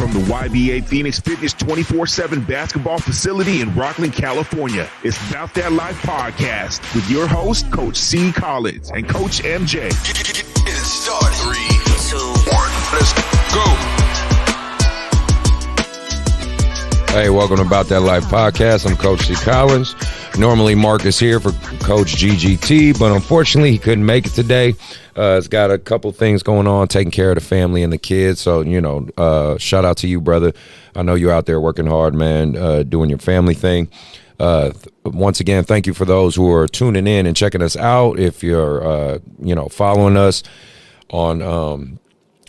From the YBA Phoenix Fitness 24/7 basketball facility in Rockland, California, it's Bout That Life podcast with your host, Coach C. Collins and Coach MJ. Get it started. 3, 2, 1, let's go. Hey, welcome to Bout That Life podcast. I'm Coach C. Collins. Normally Mark is here for Coach GGT, but unfortunately he couldn't make it today. He's got a couple things going on, taking care of the family and the kids. So, shout out to you, brother. I know you're out there working hard, man, doing your family thing. Once again, thank you for those who are tuning in and checking us out. If you're, following us on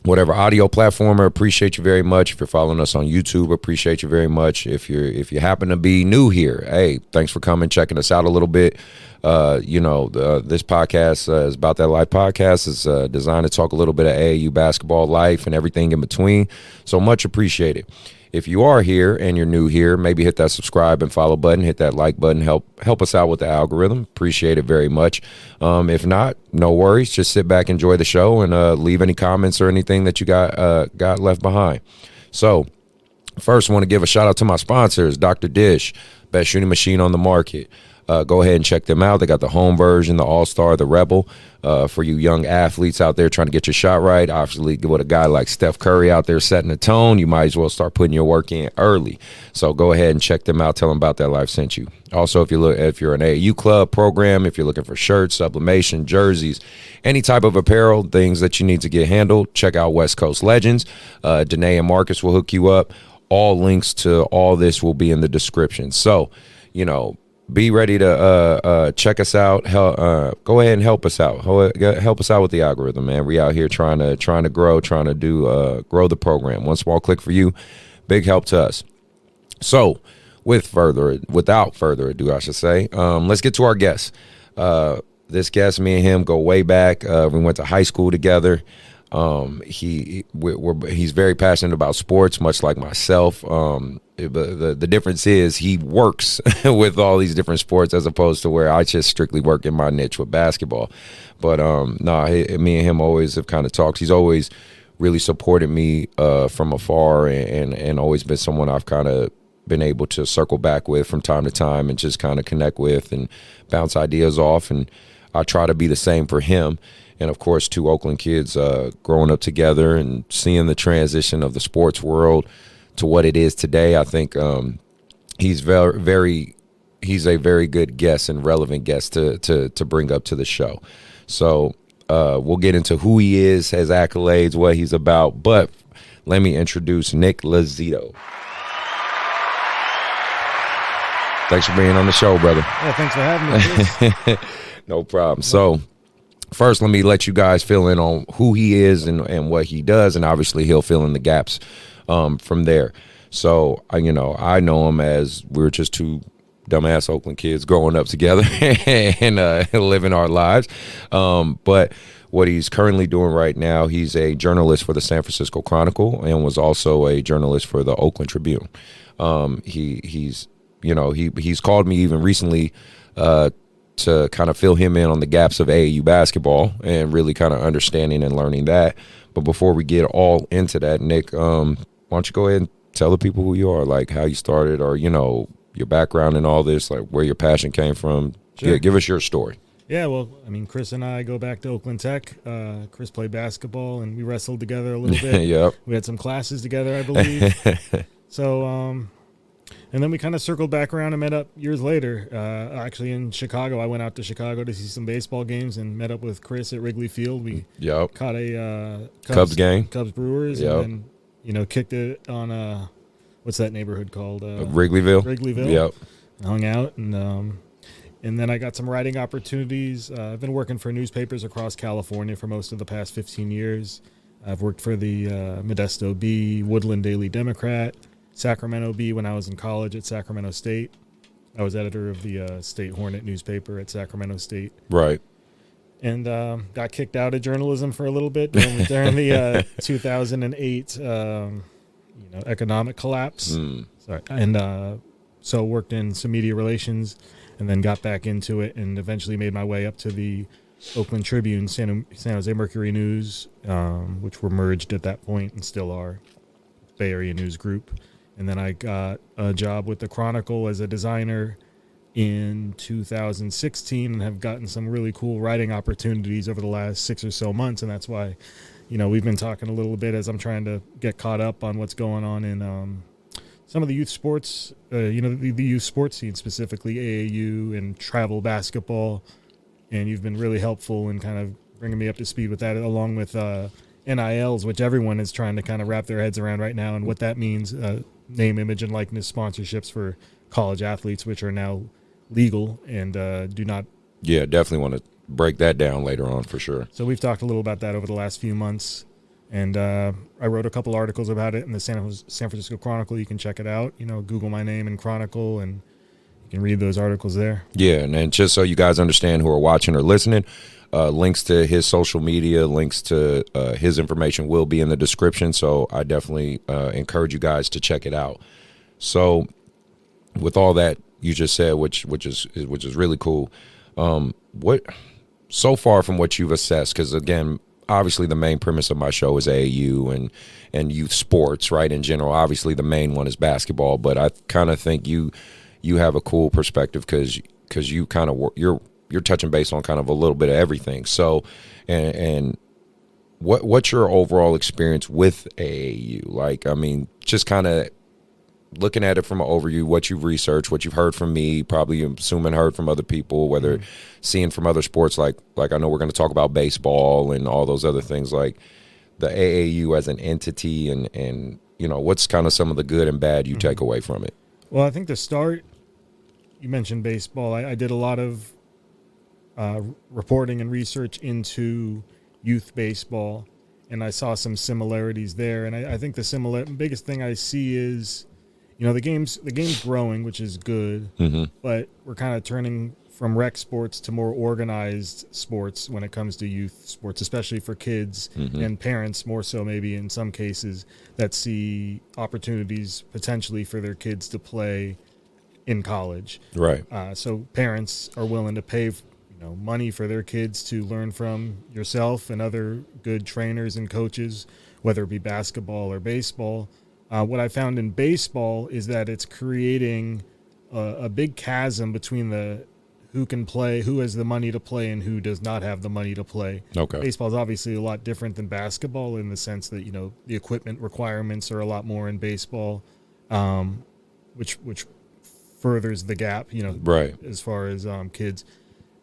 whatever audio platform, I appreciate you very much. If you're following us on YouTube, appreciate you very much. If you happen to be new here, hey, thanks for coming, checking us out a little bit. This podcast is About That Life podcast. It's designed to talk a little bit of AAU basketball life and everything in between. So much appreciated. If you are here and you're new here, maybe hit that subscribe and follow button, hit that like button, help us out with the algorithm. Appreciate it very much. If not, no worries. Just sit back, enjoy the show, and leave any comments or anything that you got left behind. So first, I want to give a shout out to my sponsors, Dr. Dish, best shooting machine on the market. Go ahead and check them out. They got the home version, the All-Star, the Rebel, for you young athletes out there trying to get your shot right. Obviously, with a guy like Steph Curry out there setting the tone, you might as well start putting your work in early. So go ahead and check them out. Tell them About That Life sent you. Also, if you're an AAU club program, if you're looking for shirts, sublimation, jerseys, any type of apparel, things that you need to get handled, check out West Coast Legends. Danae and Marcus will hook you up. All links to all this will be in the description. So, be ready to check us out. Go ahead and help us out. Help us out with the algorithm, man. We out here trying to grow, trying to do grow the program. One small click for you, big help to us. So, without further ado, I should say, let's get to our guest. This guest, me and him go way back. We went to high school together. He's very passionate about sports, much like myself. The difference is he works with all these different sports as opposed to where I just strictly work in my niche with basketball. But me and him always have kind of talked. He's always really supported me from afar and always been someone I've kind of been able to circle back with from time to time and just kind of connect with and bounce ideas off. And I try to be the same for him. And, of course, two Oakland kids growing up together and seeing the transition of the sports world to what it is today. I think he's a very good guest and relevant guest to bring up to the show. So we'll get into who he is, his accolades, what he's about. But let me introduce Nick Lozito. Thanks for being on the show, brother. Yeah, thanks for having me. No problem. So first, let me let you guys fill in on who he is and what he does, and obviously he'll fill in the gaps from there. So, I know him as we're just two dumbass Oakland kids growing up together and living our lives. But what he's currently doing right now, he's a journalist for the San Francisco Chronicle and was also a journalist for the Oakland Tribune. He's called me even recently to kind of fill him in on the gaps of AAU basketball and really kind of understanding and learning that. But before we get all into that, Nick, why don't you go ahead and tell the people who you are, like how you started or, your background and all this, like where your passion came from. Sure. Give us your story. Yeah, well, Chris and I go back to Oakland Tech. Chris played basketball and we wrestled together a little bit. Yep. We had some classes together, I believe. So, and then we kind of circled back around and met up years later. Actually, in Chicago, I went out to Chicago to see some baseball games and met up with Chris at Wrigley Field. We caught a Cubs game, Cubs Brewers, and then kicked it on what's that neighborhood called? Wrigleyville. Yep. Hung out and then I got some writing opportunities. I've been working for newspapers across California for most of the past 15 years. I've worked for the Modesto Bee, Woodland Daily Democrat, Sacramento Bee when I was in college at Sacramento State. I was editor of the State Hornet newspaper at Sacramento State. Right. And got kicked out of journalism for a little bit during the 2008 economic collapse. Sorry. And so worked in some media relations and then got back into it and eventually made my way up to the Oakland Tribune, San Jose Mercury News, which were merged at that point and still are. Bay Area News Group. And then I got a job with the Chronicle as a designer in 2016 and have gotten some really cool writing opportunities over the last 6 or so months. And that's why, we've been talking a little bit as I'm trying to get caught up on what's going on in some of the youth sports, the youth sports scene, specifically AAU and travel basketball. And you've been really helpful in kind of bringing me up to speed with that, along with NILs, which everyone is trying to kind of wrap their heads around right now, and what that means, name, image, and likeness sponsorships for college athletes, which are now legal and do not. Yeah, definitely want to break that down later on for sure. So we've talked a little about that over the last few months, and I wrote a couple articles about it in the San Francisco Chronicle. You can check it out. Google my name and Chronicle, and you can read those articles there. Yeah, and then just so you guys understand who are watching or listening, links to his social media, links to his information will be in the description. So I definitely encourage you guys to check it out. So with all that you just said, which is really cool, what so far from what you've assessed, because again, obviously the main premise of my show is AAU and youth sports, right, in general. Obviously the main one is basketball, but I kind of think you have a cool perspective because you kind of you're touching base on kind of a little bit of everything. So, and what's your overall experience with AAU? Like, I mean, just kind of looking at it from an overview, what you've researched, what you've heard from me, probably assuming heard from other people, whether seeing from other sports, like I know we're going to talk about baseball and all those other things, like the AAU as an entity, and what's kind of some of the good and bad you take away from it? Well, I think to start, you mentioned baseball. I did a lot of reporting and research into youth baseball, and I saw some similarities there. And I think the biggest thing I see is, the game's growing, which is good, but we're kind of turning from rec sports to more organized sports when it comes to youth sports, especially for kids and parents, more so maybe in some cases, that see opportunities potentially for their kids to play in college. Right. So parents are willing to pay money for their kids to learn from yourself and other good trainers and coaches, whether it be basketball or baseball. What I found in baseball is that it's creating a big chasm between who can play, who has the money to play, and who does not have the money to play. Okay. Baseball is obviously a lot different than basketball in the sense that, the equipment requirements are a lot more in baseball, which furthers the gap, right, as far as kids.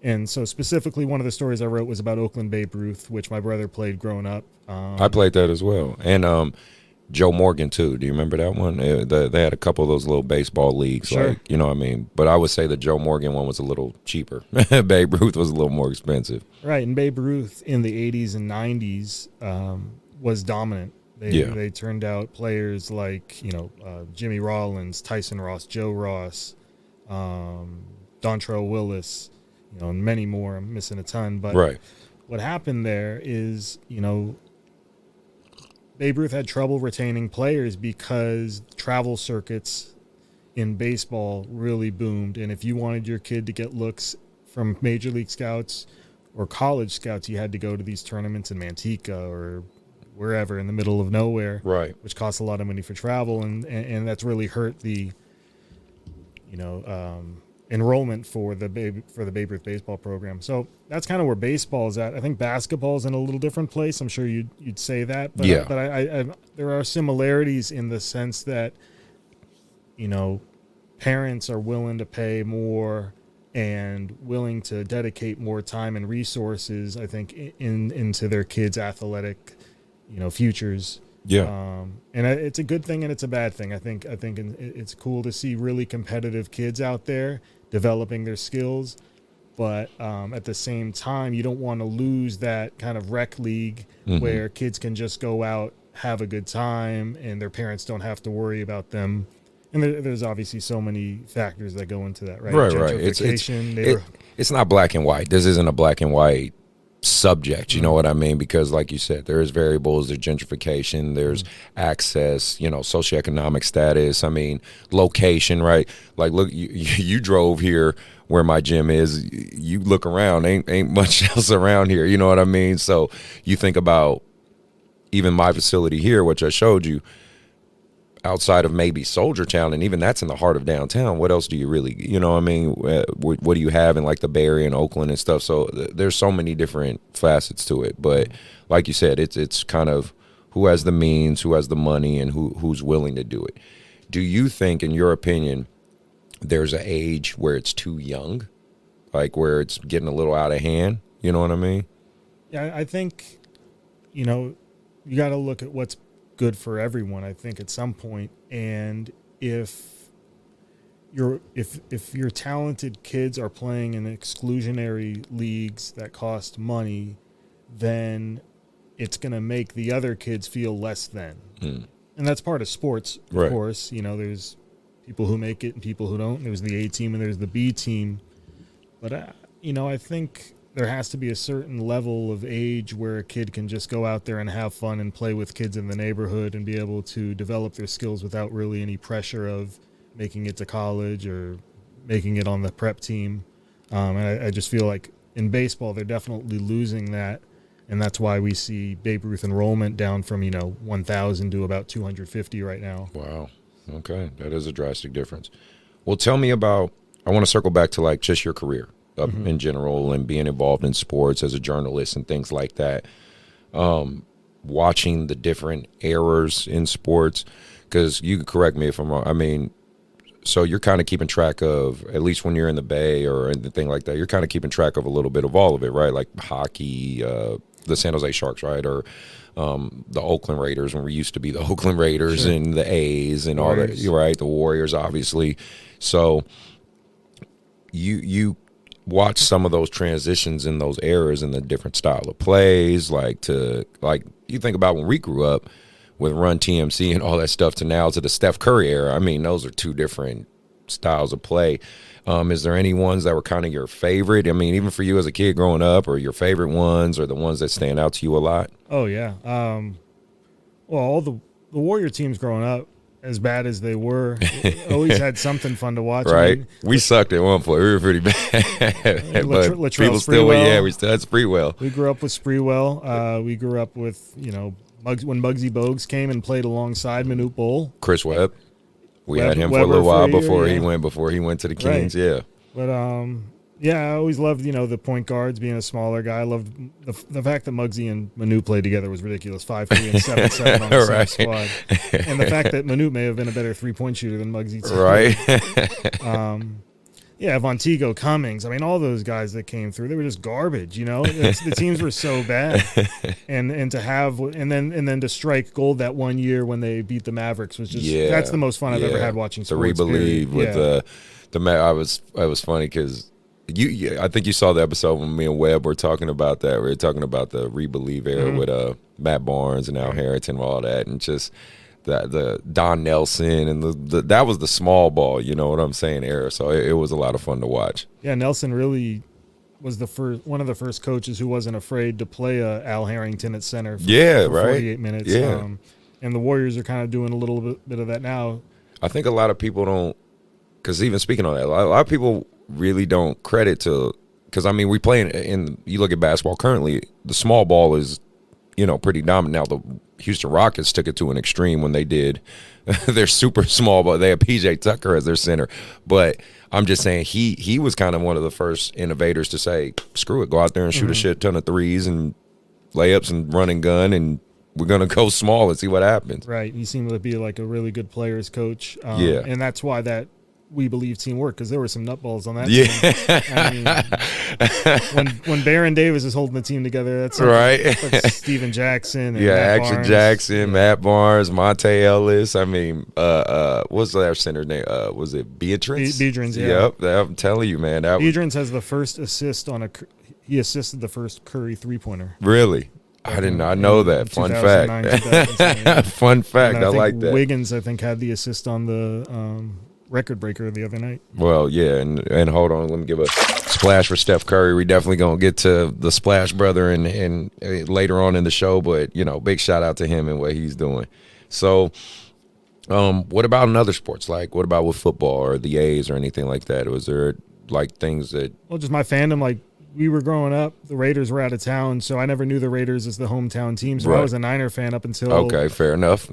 And so specifically, one of the stories I wrote was about Oakland Babe Ruth, which my brother played growing up. I played that as well. And Joe Morgan, too. Do you remember that one? They had a couple of those little baseball leagues. Sure. Like, what I mean? But I would say the Joe Morgan one was a little cheaper. Babe Ruth was a little more expensive. Right. And Babe Ruth in the 80s and 90s was dominant. They turned out players like, Jimmy Rollins, Tyson Ross, Joe Ross, Dontrell Willis, and many more. I'm missing a ton. But right. What happened there is, Babe Ruth had trouble retaining players because travel circuits in baseball really boomed. And if you wanted your kid to get looks from major league scouts or college scouts, you had to go to these tournaments in Manteca or wherever in the middle of nowhere, right? Which costs a lot of money for travel, and that's really hurt the, enrollment for the Babe Ruth baseball program. So that's kind of where baseball is at. I think basketball is in a little different place. I'm sure you'd say that, but yeah. But I there are similarities in the sense that, parents are willing to pay more and willing to dedicate more time and resources, I think, into their kids' athletic, futures. Yeah. And it's a good thing and it's a bad thing. I think it's cool to see really competitive kids out there developing their skills, but at the same time, you don't want to lose that kind of rec league where kids can just go out, have a good time, and their parents don't have to worry about them. And there's obviously so many factors that go into that, right? Right. Gentrification. It's not black and white. This isn't a black and white subject, you know what I mean? Because like you said, there's variables, there's gentrification, there's access, socioeconomic status, location, right? Like, look, you drove here where my gym is, you look around, ain't much else around here, you know what I mean? So you think about even my facility here, which I showed you, outside of maybe Soldier Town, and even that's in the heart of downtown, what else do you really, you know what I mean? What do you have in like the Bay Area and Oakland and stuff? So there's so many different facets to it. But like you said, it's kind of who has the means, who has the money, and who's willing to do it. Do you think, in your opinion, there's an age where it's too young, like where it's getting a little out of hand? You know what I mean? Yeah, I think, you you got to look at what's good for everyone, I think, at some point. And if your talented kids are playing in exclusionary leagues that cost money, then it's going to make the other kids feel less than. And that's part of sports, of course. There's people who make it and people who don't. There's the A team and there's the B team. But, I think there has to be a certain level of age where a kid can just go out there and have fun and play with kids in the neighborhood and be able to develop their skills without really any pressure of making it to college or making it on the prep team. And I just feel like in baseball, they're definitely losing that. And that's why we see Babe Ruth enrollment down from, 1,000 to about 250 right now. Wow. Okay. That is a drastic difference. Well, tell me about, I want to circle back to like just your career in general and being involved in sports as a journalist and things like that. Watching the different eras in sports, because you can correct me if I'm wrong. I mean, so you're kind of keeping track of, at least when you're in the Bay or anything like that, you're kind of keeping track of a little bit of all of it, right? Like hockey, the San Jose Sharks, right? Or the Oakland Raiders, when we used to be the Oakland Raiders, and the A's and Warriors. All that, right? The Warriors, obviously. So you watch some of those transitions in those eras and the different style of plays, like you think about when we grew up with Run TMC and all that stuff to now to the Steph Curry era. I mean, those are two different styles of play. Is there any ones that were kind of your favorite? I mean, even for you as a kid growing up, or your favorite ones, or the ones that stand out to you a lot? Oh, yeah. Well, all the Warrior teams growing up, as bad as they were, always had something fun to watch. Right. I mean, we sucked at one point. We were pretty bad. But Latrell people still, we still had Spreewell. We grew up with Spreewell. We grew up with, when Muggsy Bogues came and played alongside Manute Bol. Chris Webb. We had him for a little while before he went to the Kings. Right. Yeah. But I always loved the point guards, being a smaller guy. I loved the fact that Muggsy and Manute played together was ridiculous. 5'3" and 7'7" on the same squad, and the fact that Manute may have been a better 3-point shooter than Muggsy too. Right. Vonteego, Cummings. I mean, all those guys that came through, they were just garbage. The teams were so bad, and to have and then to strike gold that one year when they beat the Mavericks was just that's the most fun I've ever had watching sports. To re-believe with the I was funny because I think you saw the episode when me and Webb were talking about that. We were talking about the re-believe era with Matt Barnes and Al Harrington and all that, and just the Don Nelson and that was the small ball, you know what I'm saying, era. So it was a lot of fun to watch. Yeah, Nelson really was one of the first coaches who wasn't afraid to play Al Harrington at center for 48 minutes. Yeah. And the Warriors are kind of doing a little bit of that now. I think a lot of people don't, because even speaking on that, a lot of people really don't credit to, because I mean, we play in you look at basketball currently, the small ball is pretty dominant. Now the Houston Rockets took it to an extreme when they did their super small ball. They had PJ Tucker as their center, but I'm just saying he was kind of one of the first innovators to say, screw it, go out there and shoot a shit ton of threes and layups and run and gun, and we're gonna go small and see what happens. Right. He seemed to be like a really good players coach. And that's why that We Believe team worked, because there were some nutballs on that team. I mean, when Baron Davis is holding the team together, that's like Steven Jackson and Matt Action Barnes. Jackson, Matt Barnes, Monte Ellis. I mean, what's their center name? Was it Beatrice? Biedrins, yeah. Yep, I'm telling you, man. Biedrins has the first assist he assisted the first Curry three-pointer. Really? I did not know that. Fun fact. Fun fact. I like that. Wiggins, I think, had the assist on the record breaker the other night. Well, yeah, and hold on, let me give a splash for Steph Curry. We definitely gonna get to the Splash Brother and later on in the show, but big shout out to him and what he's doing. So, what about in other sports? Like, what about with football or the A's or anything like that? Was there like things that? Well, just my fandom, like we were growing up, the Raiders were out of town, so I never knew the Raiders as the hometown team. So Right. I was a Niner fan up until Okay, fair enough.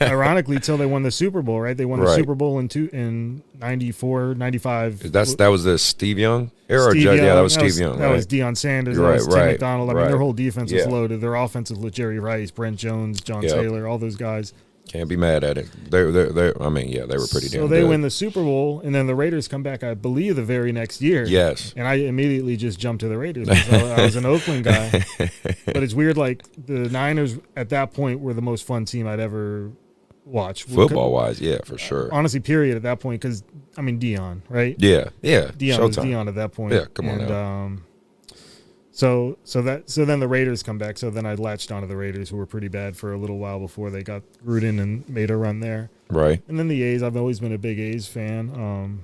ironically till they won the Super Bowl. Right, they won the Right. Super Bowl in 94, 95. That was the Steve Young era. Steve Yeah, Young, that was Steve Young. That right? was Deion Sanders. Right, That was Tim right, McDonald. I mean, right. their whole defense was Yeah. loaded. Their offense was with Jerry Rice, Brent Jones, John Yep. Taylor, all those guys. Can't be mad at it. They I mean, yeah, they were pretty damn So they good. win the Super Bowl, and then the Raiders come back, I believe, the very next year. Yes. And I immediately just jumped to the Raiders because I was an Oakland guy. But it's weird, like, the Niners at that point were the most fun team I'd ever watched. Football-wise, yeah, for sure. Honestly, period, at that point, because, I mean, Deion, right? Yeah. Deion was Showtime. Deion at that point. Yeah, come on and, now. So then the Raiders come back. So then I latched onto the Raiders, who were pretty bad for a little while before they got Gruden and made a run there. Right. And then the A's. I've always been a big A's fan.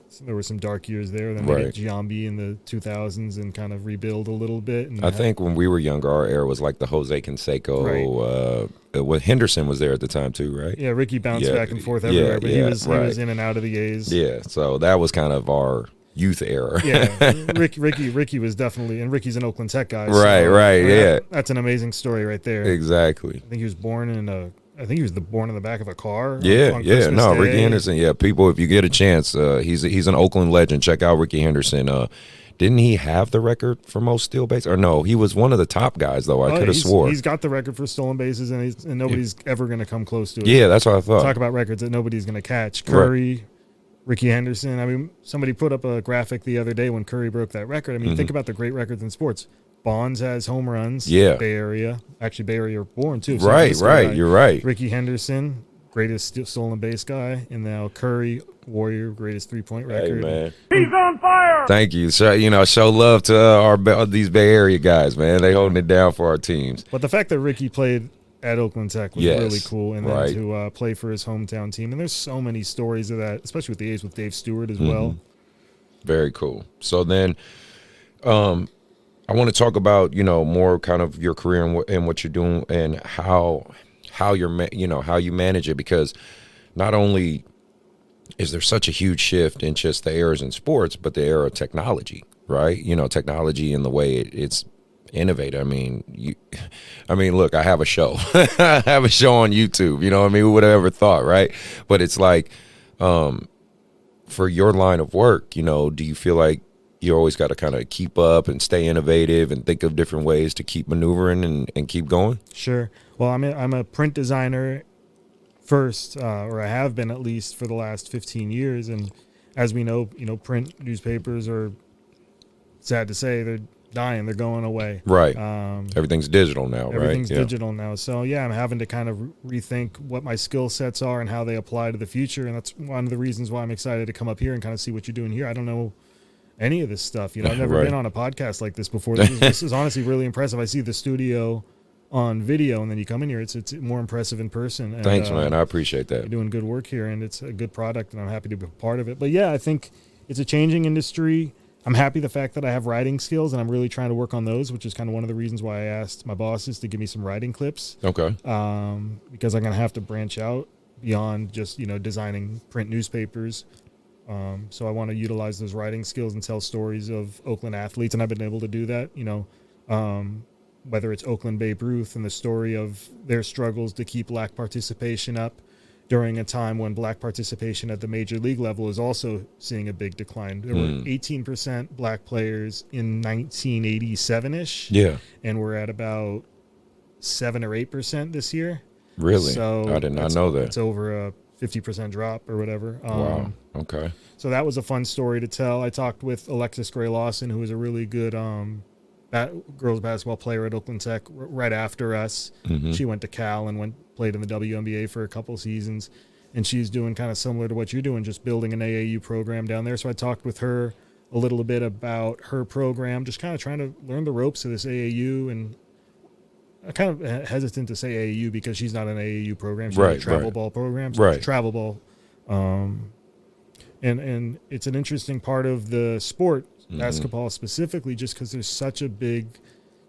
So there were some dark years there. Then they get Giambi in the 2000s and kind of rebuild a little bit. And I think when we were younger, our era was like the Jose Canseco. What Henderson was there at the time too, right? Yeah, Ricky bounced Yeah, back and forth everywhere, but he was in and out of the A's. Yeah, so that was kind of our youth era. Yeah, Ricky was definitely, and Ricky's an Oakland Tech guy. Right, yeah. That's an amazing story right there. Exactly. I think he was born in born in the back of a car. Yeah, on Christmas no, Day. Ricky Henderson. Yeah, people, if you get a chance, he's an Oakland legend. Check out Ricky Henderson. Didn't he have the record for most steal bases? Or no, he was one of the top guys though. I could have swore he's got the record for stolen bases, and nobody's ever going to come close to it. Yeah, that's what I thought. Talk about records that nobody's going to catch. Curry, Ricky Henderson. I mean, somebody put up a graphic the other day when Curry broke that record. I mean, think about the great records in sports. Bonds has home runs. Yeah. Bay Area. Actually, Bay Area born too. So Right. guy. You're right. Ricky Henderson, greatest stolen base guy, and now Curry, Warrior, greatest 3-point record. Hey, man. He's on fire. Thank you. So, show love to these Bay Area guys, man. They holding it down for our teams. But the fact that Ricky played at Oakland Tech was really cool, and then to play for his hometown team. And there's so many stories of that, especially with the A's with Dave Stewart as well. Very cool. So then, I want to talk about more kind of your career and what you're doing and how you're how you manage it, because not only is there such a huge shift in just the eras in sports, but the era of technology, right? Technology and the way it's innovative. I mean, look, I have a show. I have a show on YouTube. You know what I mean? Who would have ever thought, right? But it's like, for your line of work, do you feel like you always got to kind of keep up and stay innovative and think of different ways to keep maneuvering and keep going? Sure. Well, I'm a print designer first, or I have been at least for the last 15 years. And as we know, print newspapers are, sad to say, they're dying. They're going away. Right. Everything's digital now, right? Everything's digital now. So, yeah, I'm having to kind of rethink what my skill sets are and how they apply to the future. And that's one of the reasons why I'm excited to come up here and kind of see what you're doing here. I don't know any of this stuff. I've never been on a podcast like this before. This is honestly really impressive. I see the studio on video, and then you come in here. It's more impressive in person. And, thanks, man. I appreciate that. You're doing good work here, and it's a good product, and I'm happy to be part of it. But yeah, I think it's a changing industry. I'm happy the fact that I have writing skills, and I'm really trying to work on those, which is kind of one of the reasons why I asked my bosses to give me some writing clips. Okay. Because I'm going to have to branch out beyond just, designing print newspapers. So I want to utilize those writing skills and tell stories of Oakland athletes, and I've been able to do that, whether it's Oakland Babe Ruth and the story of their struggles to keep black participation up during a time when black participation at the major league level is also seeing a big decline. There were 18% black players in 1987-ish. Yeah. And we're at about 7 or 8% this year. Really? So I did not know that. It's over a 50% drop or whatever. Wow. Okay. So that was a fun story to tell. I talked with Alexis Gray Lawson, who was a really good girls basketball player at Oakland Tech right after us. She went to Cal and played in the WNBA for a couple seasons, and she's doing kind of similar to what you're doing, just building an AAU program down there. So I talked with her a little bit about her program, just kind of trying to learn the ropes of this AAU. And I'm kind of hesitant to say AAU because she's not an AAU program. She's a travel ball program. So it's travel ball. And it's an interesting part of the sport, basketball specifically, just because there's such a big,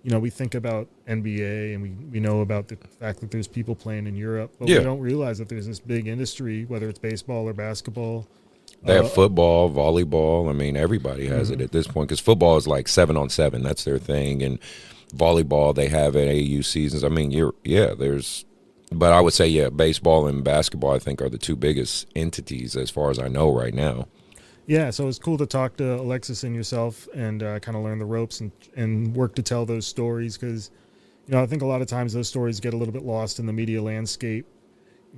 we think about NBA and we know about the fact that there's people playing in Europe, but we don't realize that there's this big industry, whether it's baseball or basketball, They have football, volleyball. I mean, everybody has it at this point because football is like 7-on-7. That's their thing. And volleyball, they have at AAU seasons. I mean, but I would say, baseball and basketball, I think, are the two biggest entities as far as I know right now. Yeah, so it's cool to talk to Alexis and yourself and kind of learn the ropes and work to tell those stories because, I think a lot of times those stories get a little bit lost in the media landscape.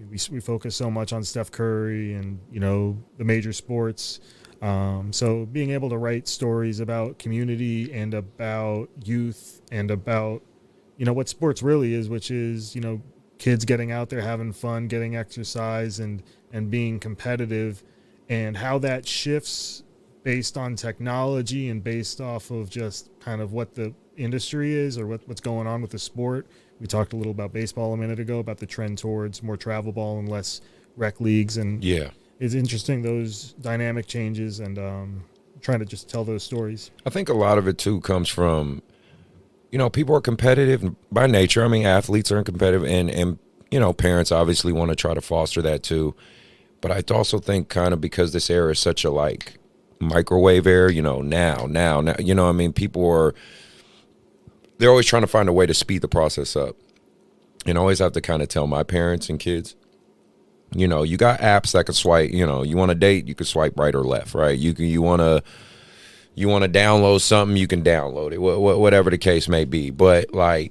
We focus so much on Steph Curry and, the major sports. So being able to write stories about community and about youth and about, what sports really is, which is, kids getting out there having fun, getting exercise and being competitive, and how that shifts based on technology and based off of just kind of what the industry is or what's going on with the sport. We talked a little about baseball a minute ago, about the trend towards more travel ball and less rec leagues. And it's interesting, those dynamic changes, and trying to just tell those stories. I think a lot of it, too, comes from, people are competitive by nature. I mean, athletes are competitive, and parents obviously want to try to foster that, too. But I also think kind of because this era is such a, microwave era, now, I mean, they're always trying to find a way to speed the process up. And I always have to kind of tell my parents and kids, you got apps that can swipe, you want to date, you can swipe right or left, right? You want to download something, you can download it, whatever the case may be. But there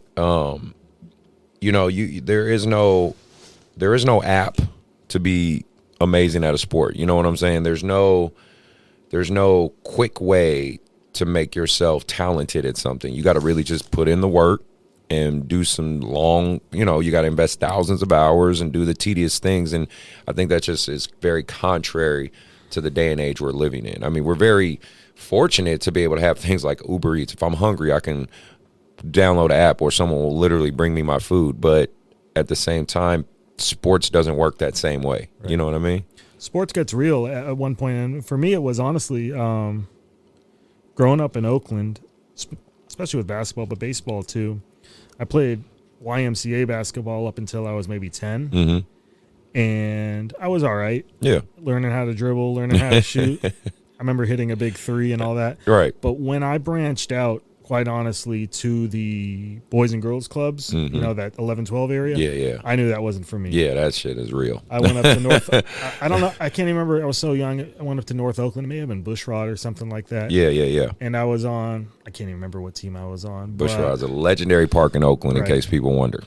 is no app to be amazing at a sport. You know what I'm saying? There's no quick way to make yourself talented at something. You got to really just put in the work and do some long, you got to invest thousands of hours and do the tedious things. And I think that just is very contrary to the day and age we're living in. I mean, we're very fortunate to be able to have things like Uber Eats. If I'm hungry, I can download an app or someone will literally bring me my food. But at the same time, sports doesn't work that same way. Right. You know what I mean? Sports gets real at one point. And for me, it was honestly growing up in Oakland, especially with basketball, but baseball too. I played YMCA basketball up until I was maybe 10. Mm-hmm. And I was all right. Yeah. Learning how to dribble, learning how to shoot. I remember hitting a big three and all that. Right. But when I branched out, quite honestly, to the boys and girls clubs, that 11-12 area. Yeah. I knew that wasn't for me. Yeah, that shit is real. I went up to North. I don't know. I can't even remember. I was so young. I went up to North Oakland. It may have been Bushrod or something like that. Yeah. And I was on. I can't even remember what team I was on. Bushrod's a legendary park in Oakland, in case people wonder.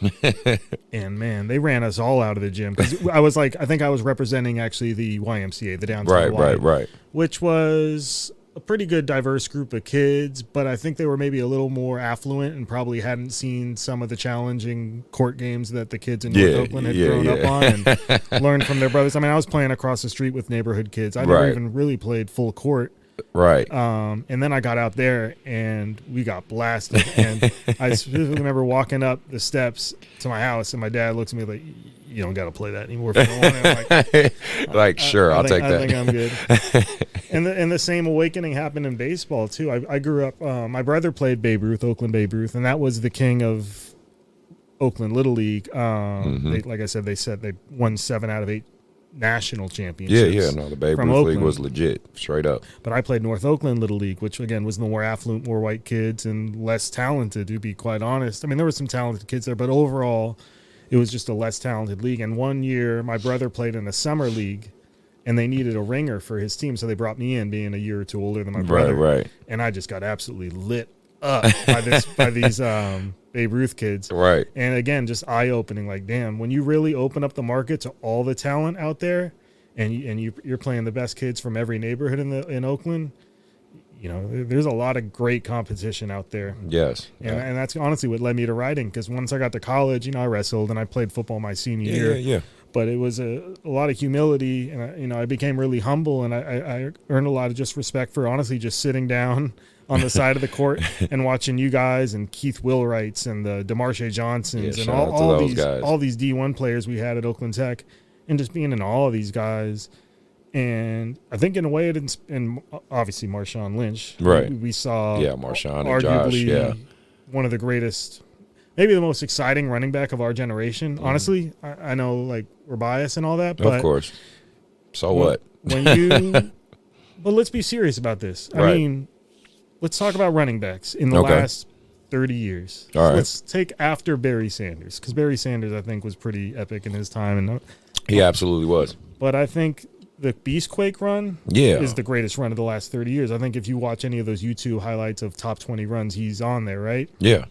And man, they ran us all out of the gym because I think I was representing actually the YMCA, the downtown. Right. Which was a pretty good diverse group of kids, but I think they were maybe a little more affluent and probably hadn't seen some of the challenging court games that the kids in North Oakland had grown up on and learned from their brothers. I mean, I was playing across the street with neighborhood kids. I never even really played full court. Right. And then I got out there and we got blasted. And I specifically remember walking up the steps to my house and my dad looks at me like, you don't got to play that anymore. I'm like, sure, I'll take that. I think I'm good. And the same awakening happened in baseball too. I grew up. My brother played Babe Ruth, Oakland Babe Ruth, and that was the king of Oakland Little League. Like I said, they won 7 out of 8 national championships. Yeah. No, the Babe Ruth League was legit, straight up. But I played North Oakland Little League, which again was the more affluent, more white kids and less talented. To be quite honest, I mean there were some talented kids there, but overall, it was just a less talented league. And one year, my brother played in a summer league, and they needed a ringer for his team, so they brought me in, being a year or two older than my brother. Right. And I just got absolutely lit up by these Babe Ruth kids. Right. And again, just eye-opening. Like, damn, when you really open up the market to all the talent out there, and you're playing the best kids from every neighborhood in Oakland, there's a lot of great competition out there. Yes. And that's honestly what led me to writing, because once I got to college, I wrestled and I played football my senior year. Yeah. But it was a lot of humility, and I became really humble, and I earned a lot of just respect for honestly just sitting down on the side of the court and watching you guys and Keith Willwrights and the Demarshae Johnsons and all these D1 players we had at Oakland Tech, and just being in all of these guys. And I think in a way, and obviously Marshawn Lynch, right? We saw Marshawn arguably and Josh, one of the greatest, maybe the most exciting running back of our generation. Honestly, I know like we're biased and all that, but of course. So what? But let's be serious about this. I mean, let's talk about running backs in the last 30 years. All right. Let's take after Barry Sanders, because Barry Sanders, I think, was pretty epic in his time. And he absolutely was. But I think the Beastquake run is the greatest run of the last 30 years. I think if you watch any of those YouTube highlights of top 20 runs, he's on there, right? Yeah.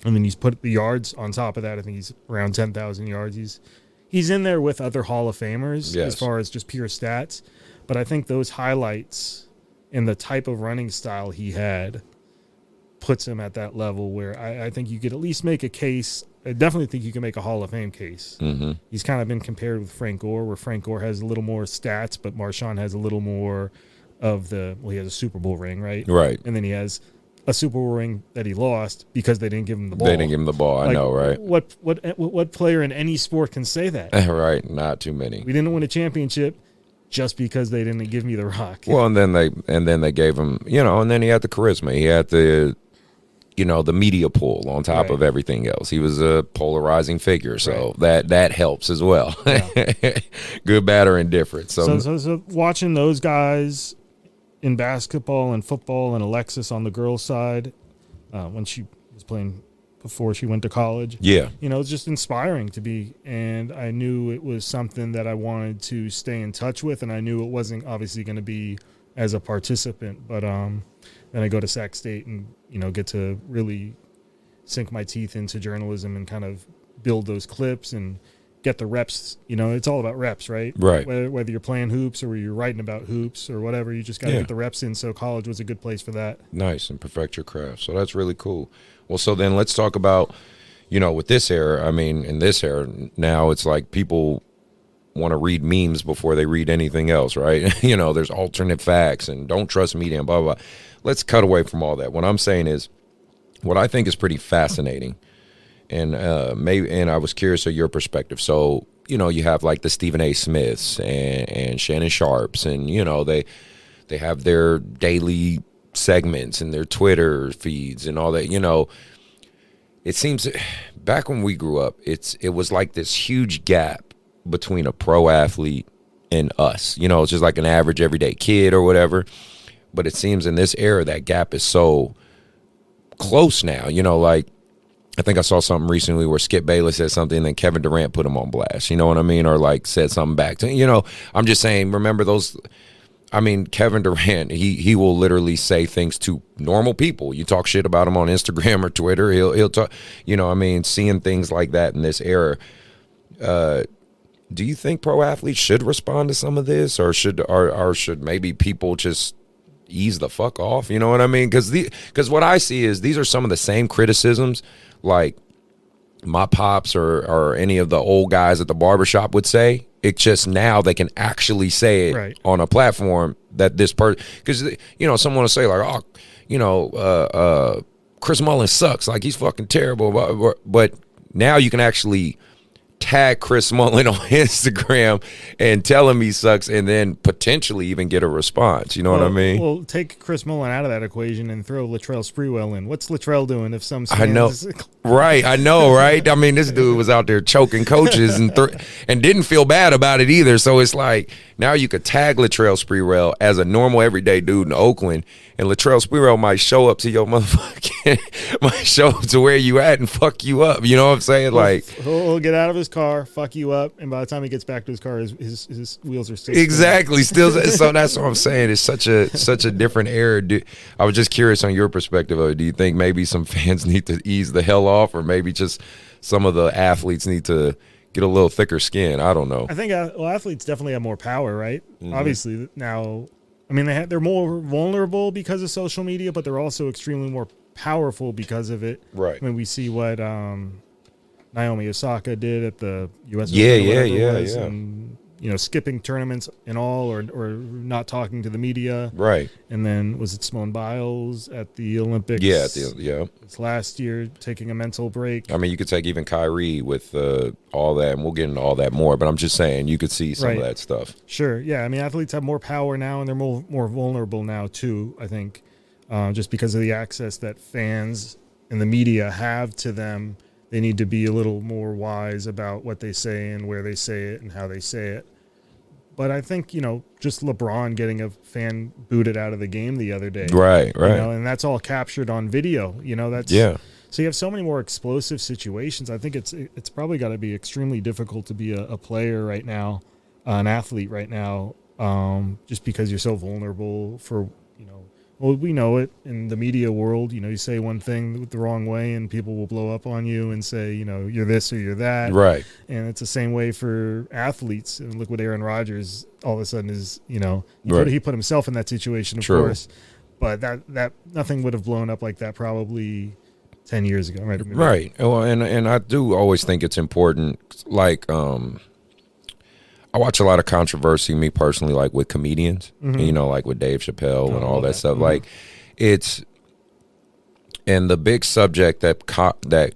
And then he's put the yards on top of that. I think he's around 10,000 yards. He's in there with other Hall of Famers as far as just pure stats. But I think those highlights and the type of running style he had puts him at that level where I think you could at least make a case. I definitely think you can make a Hall of Fame case. Mm-hmm. He's kind of been compared with Frank Gore, where Frank Gore has a little more stats, but Marshawn has a little more of he has a Super Bowl ring, right? Right. And then he has a Super Bowl ring that he lost because they didn't give him the ball. They didn't give him the ball. I know, right? What player in any sport can say that? Right. Not too many. We didn't win a championship just because they didn't give me the rock. Well, and then they gave him, and then he had the charisma. He had the media pull on top of everything else. He was a polarizing figure, so that helps as well. Yeah. Good, bad, or indifferent. So watching those guys in basketball and football, and Alexis on the girls' side when she was playing before she went to college. Yeah. It's just inspiring to be, and I knew it was something that I wanted to stay in touch with, and I knew it wasn't obviously going to be as a participant, but then I go to Sac State and, get to really sink my teeth into journalism and kind of build those clips and get the reps. It's all about reps, right? Right. Whether you're playing hoops or you're writing about hoops or whatever, you just got to get the reps in. So college was a good place for that. Nice, and perfect your craft. So that's really cool. Well, so then let's talk about, with this era, in this era now it's like people want to read memes before they read anything else, right? There's alternate facts and don't trust media and blah, blah, blah. Let's cut away from all that. What I'm saying is what I think is pretty fascinating, and I was curious of your perspective. So, you have like the Stephen A. Smiths and Shannon Sharps, and, they have their daily segments and their Twitter feeds and all that. It seems back when we grew up, it was like this huge gap between a pro athlete and us. It's just like an average everyday kid or whatever. But it seems in this era that gap is so close now. Like I think I saw something recently where Skip Bayless said something and then Kevin Durant put him on blast. You know what I mean? Or like said something back to I'm just saying, remember those. Kevin Durant, he will literally say things to normal people. You talk shit about him on Instagram or Twitter, he'll talk, seeing things like that in this era. Do you think pro athletes should respond to some of this, or should maybe people just ease the fuck off? You know what I mean? Because what I see is these are some of the same criticisms like my pops or any of the old guys at the barbershop would say. It's just now they can actually say it on a platform that this person, because someone will say like, Chris Mullins sucks, like he's fucking terrible, but now you can actually tag Chris Mullin on Instagram and tell him he sucks, and then potentially even get a response. You know what I mean? Well, take Chris Mullin out of that equation and throw Latrell Sprewell in. What's Latrell doing if some I know, right? I know, right? This dude was out there choking coaches and didn't feel bad about it either. So it's like now you could tag Latrell Sprewell as a normal everyday dude in Oakland, and Latrell Sprewell might show up to your motherfucking, might show up to where you at and fuck you up. You know what I'm saying? Like he'll get out of his car, fuck you up, and by the time he gets back to his car, his wheels are still exactly still. So that's what I'm saying. It's such a different era. I was just curious on your perspective of it. Do you think maybe some fans need to ease the hell off, or maybe just some of the athletes need to get a little thicker skin? I don't know. I think athletes definitely have more power, right? Mm-hmm. Obviously now, they're more vulnerable because of social media, but they're also extremely more powerful because of it. Right. We see what Naomi Osaka did at the U.S. Yeah. And, skipping tournaments and all, or not talking to the media. Right. And then was it Simone Biles at the Olympics? Yeah, It's last year, taking a mental break. You could take even Kyrie with all that, and we'll get into all that more, but I'm just saying you could see some of that stuff. Sure, yeah. Athletes have more power now, and they're more vulnerable now, too, I think, just because of the access that fans and the media have to them. They need to be a little more wise about what they say and where they say it and how they say it. But I think, just LeBron getting a fan booted out of the game the other day. Right. And that's all captured on video. That's Yeah. So you have so many more explosive situations. I think it's probably got to be extremely difficult to be a player right now, an athlete right now, just because you're so vulnerable for, well, we know it in the media world. You say one thing the wrong way and people will blow up on you and say, you're this or you're that. Right. And it's the same way for athletes. And look what Aaron Rodgers all of a sudden is, he put himself in that situation, of course. But that nothing would have blown up like that probably 10 years ago. Right. Well, and I do always think it's important. Like, I watch a lot of controversy, me personally, like with comedians, like with Dave Chappelle and all that stuff. Like, and the big subject that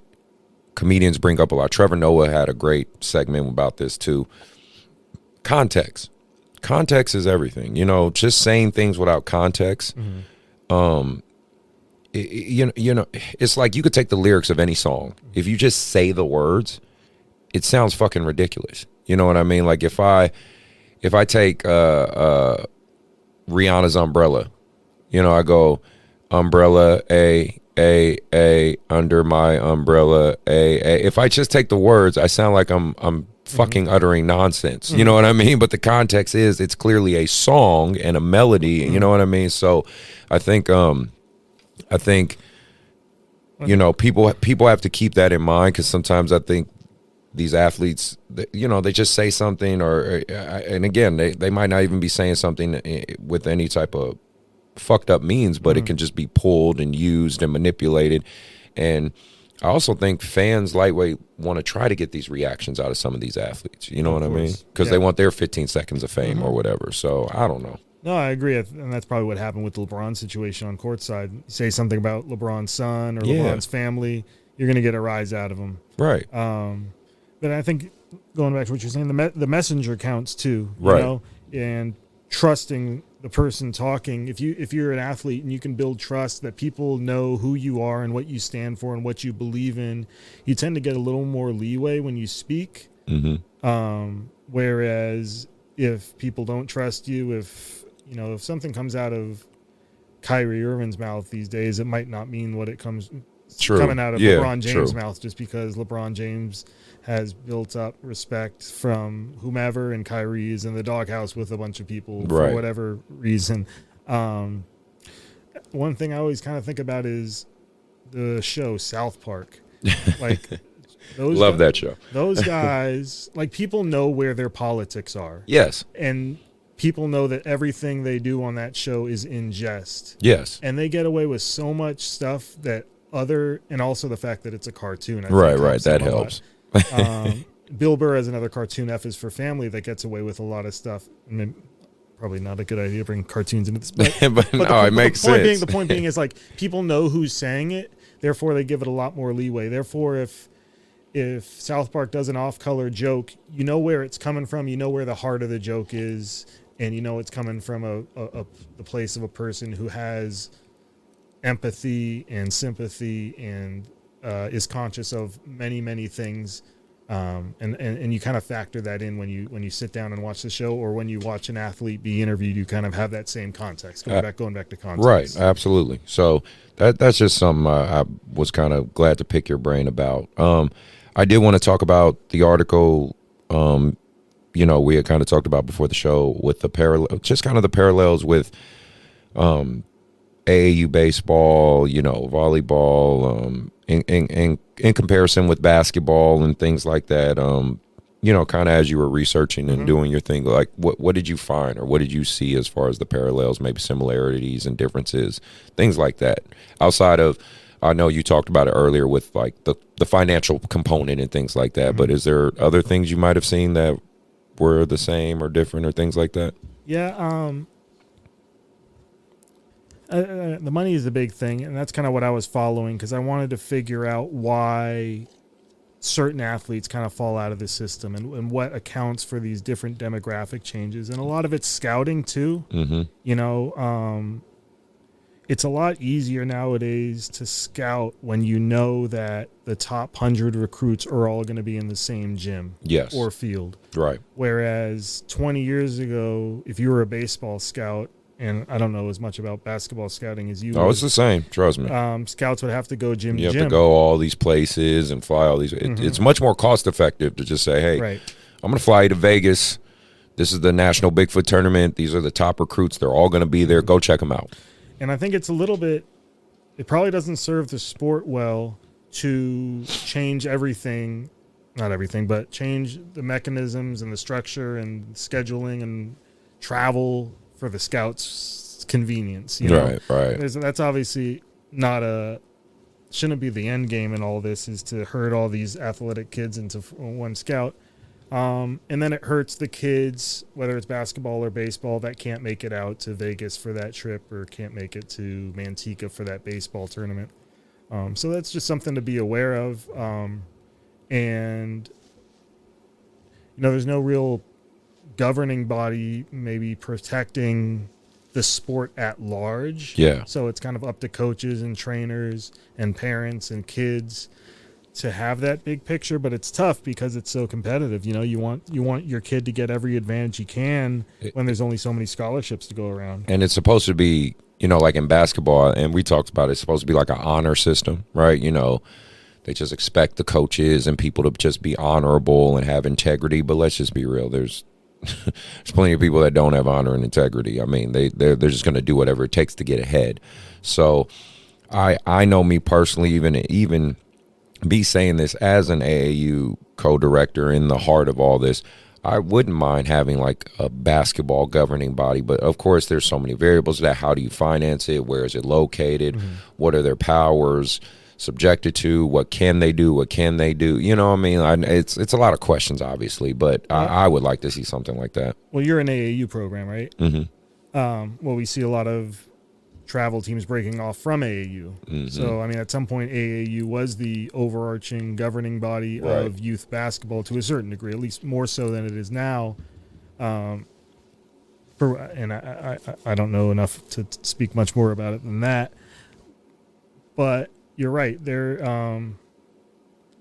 comedians bring up a lot. Trevor Noah had a great segment about this too. Context. Context is everything. Just saying things without context. It's like you could take the lyrics of any song. If you just say the words, it sounds fucking ridiculous. You know what I mean? Like if I take Rihanna's Umbrella, I go umbrella a under my umbrella a. If I just take the words, I sound like I'm fucking uttering nonsense. You know what I mean? But the context is it's clearly a song and a melody. You know what I mean? So I think people have to keep that in mind, because sometimes I think these athletes, they just say something, and again, they might not even be saying something with any type of fucked up means, but it can just be pulled and used and manipulated. And I also think fans lightweight want to try to get these reactions out of some of these athletes. You know what I mean? Because they want their 15 seconds of fame or whatever. So I don't know. No, I agree, and that's probably what happened with the LeBron situation on courtside. You say something about LeBron's son or LeBron's family, you're going to get a rise out of them. Right. But I think, going back to what you're saying, the messenger counts too. Right. And trusting the person talking. If you're an athlete and you can build trust that people know who you are and what you stand for and what you believe in, you tend to get a little more leeway when you speak. Whereas if people don't trust you, if something comes out of Kyrie Irving's mouth these days, it might not mean what it comes coming out of LeBron James' mouth, just because LeBron James has built up respect from whomever, and Kyrie is in the doghouse with a bunch of people for whatever reason. One thing I always kind of think about is the show South Park. Like, love that show. Those guys, like, people know where their politics are. Yes. And people know that everything they do on that show is in jest. Yes. And they get away with so much stuff that and also the fact that it's a cartoon. Right. That helps. Bill Burr has another cartoon, F is for Family, that gets away with a lot of stuff. I mean, probably not a good idea to bring cartoons into this. But it makes sense. The point being is, like, people know who's saying it, therefore they give it a lot more leeway. Therefore, if South Park does an off-color joke, you know where it's coming from, you know where the heart of the joke is, and you know it's coming from the place of a person who has empathy and sympathy and is conscious of many, many things. And you kind of factor that in when you sit down and watch the show, or when you watch an athlete be interviewed, you kind of have that same context, going back to context. Right, absolutely. So that's just something I was kind of glad to pick your brain about. I did want to talk about the article, we had kind of talked about before the show, with the parallels with AAU baseball, volleyball, in comparison with basketball and things like that. Kind of as you were researching and doing your thing, like what did you find, or what did you see as far as the parallels, maybe similarities and differences, things like that? Outside of, I know you talked about it earlier with like the financial component and things like that, but is there other things you might have seen that were the same or different or things like that? Yeah. The money is the big thing, and that's kind of what I was following, because I wanted to figure out why certain athletes kind of fall out of the system, and what accounts for these different demographic changes. And a lot of it's scouting too. it's a lot easier nowadays to scout when you know that the top 100 recruits are all going to be in the same gym or field. Right. Whereas 20 years ago, if you were a baseball scout, and I don't know as much about basketball scouting as you Oh, it's the same. Trust me. Scouts would have to go gym to You gym. have to go all these places and fly all these. It's much more cost effective to just say, hey, I'm going to fly you to Vegas. This is the National Bigfoot Tournament. These are the top recruits. They're all going to be there. Go check them out. And I think it's a little bit, it probably doesn't serve the sport well to change everything, not everything, but change the mechanisms and the structure and scheduling and travel for the scouts' convenience. You know? Right. That's obviously shouldn't be the end game in all this, is to herd all these athletic kids into one scout. And then it hurts the kids, whether it's basketball or baseball, that can't make it out to Vegas for that trip or can't make it to Manteca for that baseball tournament. So that's just something to be aware of. And, there's no real governing body maybe protecting the sport at large. Yeah. So it's kind of up to coaches and trainers and parents and kids to have that big picture, but it's tough because it's so competitive. You want your kid to get every advantage he can when there's only so many scholarships to go around. And it's supposed to be, like in basketball, and we talked about it's supposed to be like an honor system, right? They just expect the coaches and people to just be honorable and have integrity. But let's just be real. There's plenty of people that don't have honor and integrity. I mean, they're just going to do whatever it takes to get ahead. So I know me personally, even be saying this as an AAU co-director in the heart of all this, I wouldn't mind having like a basketball governing body, but of course there's so many variables to that. How do you finance it? Where is it located? What are their powers subjected to? What can they do? What can they do? It's a lot of questions, obviously, but I would like to see something like that. Well, you're an AAU program, right? Well, we see a lot of travel teams breaking off from AAU. So, at some point, AAU was the overarching governing body of youth basketball to a certain degree, at least more so than it is now. And I don't know enough to speak much more about it than that. But you're right. There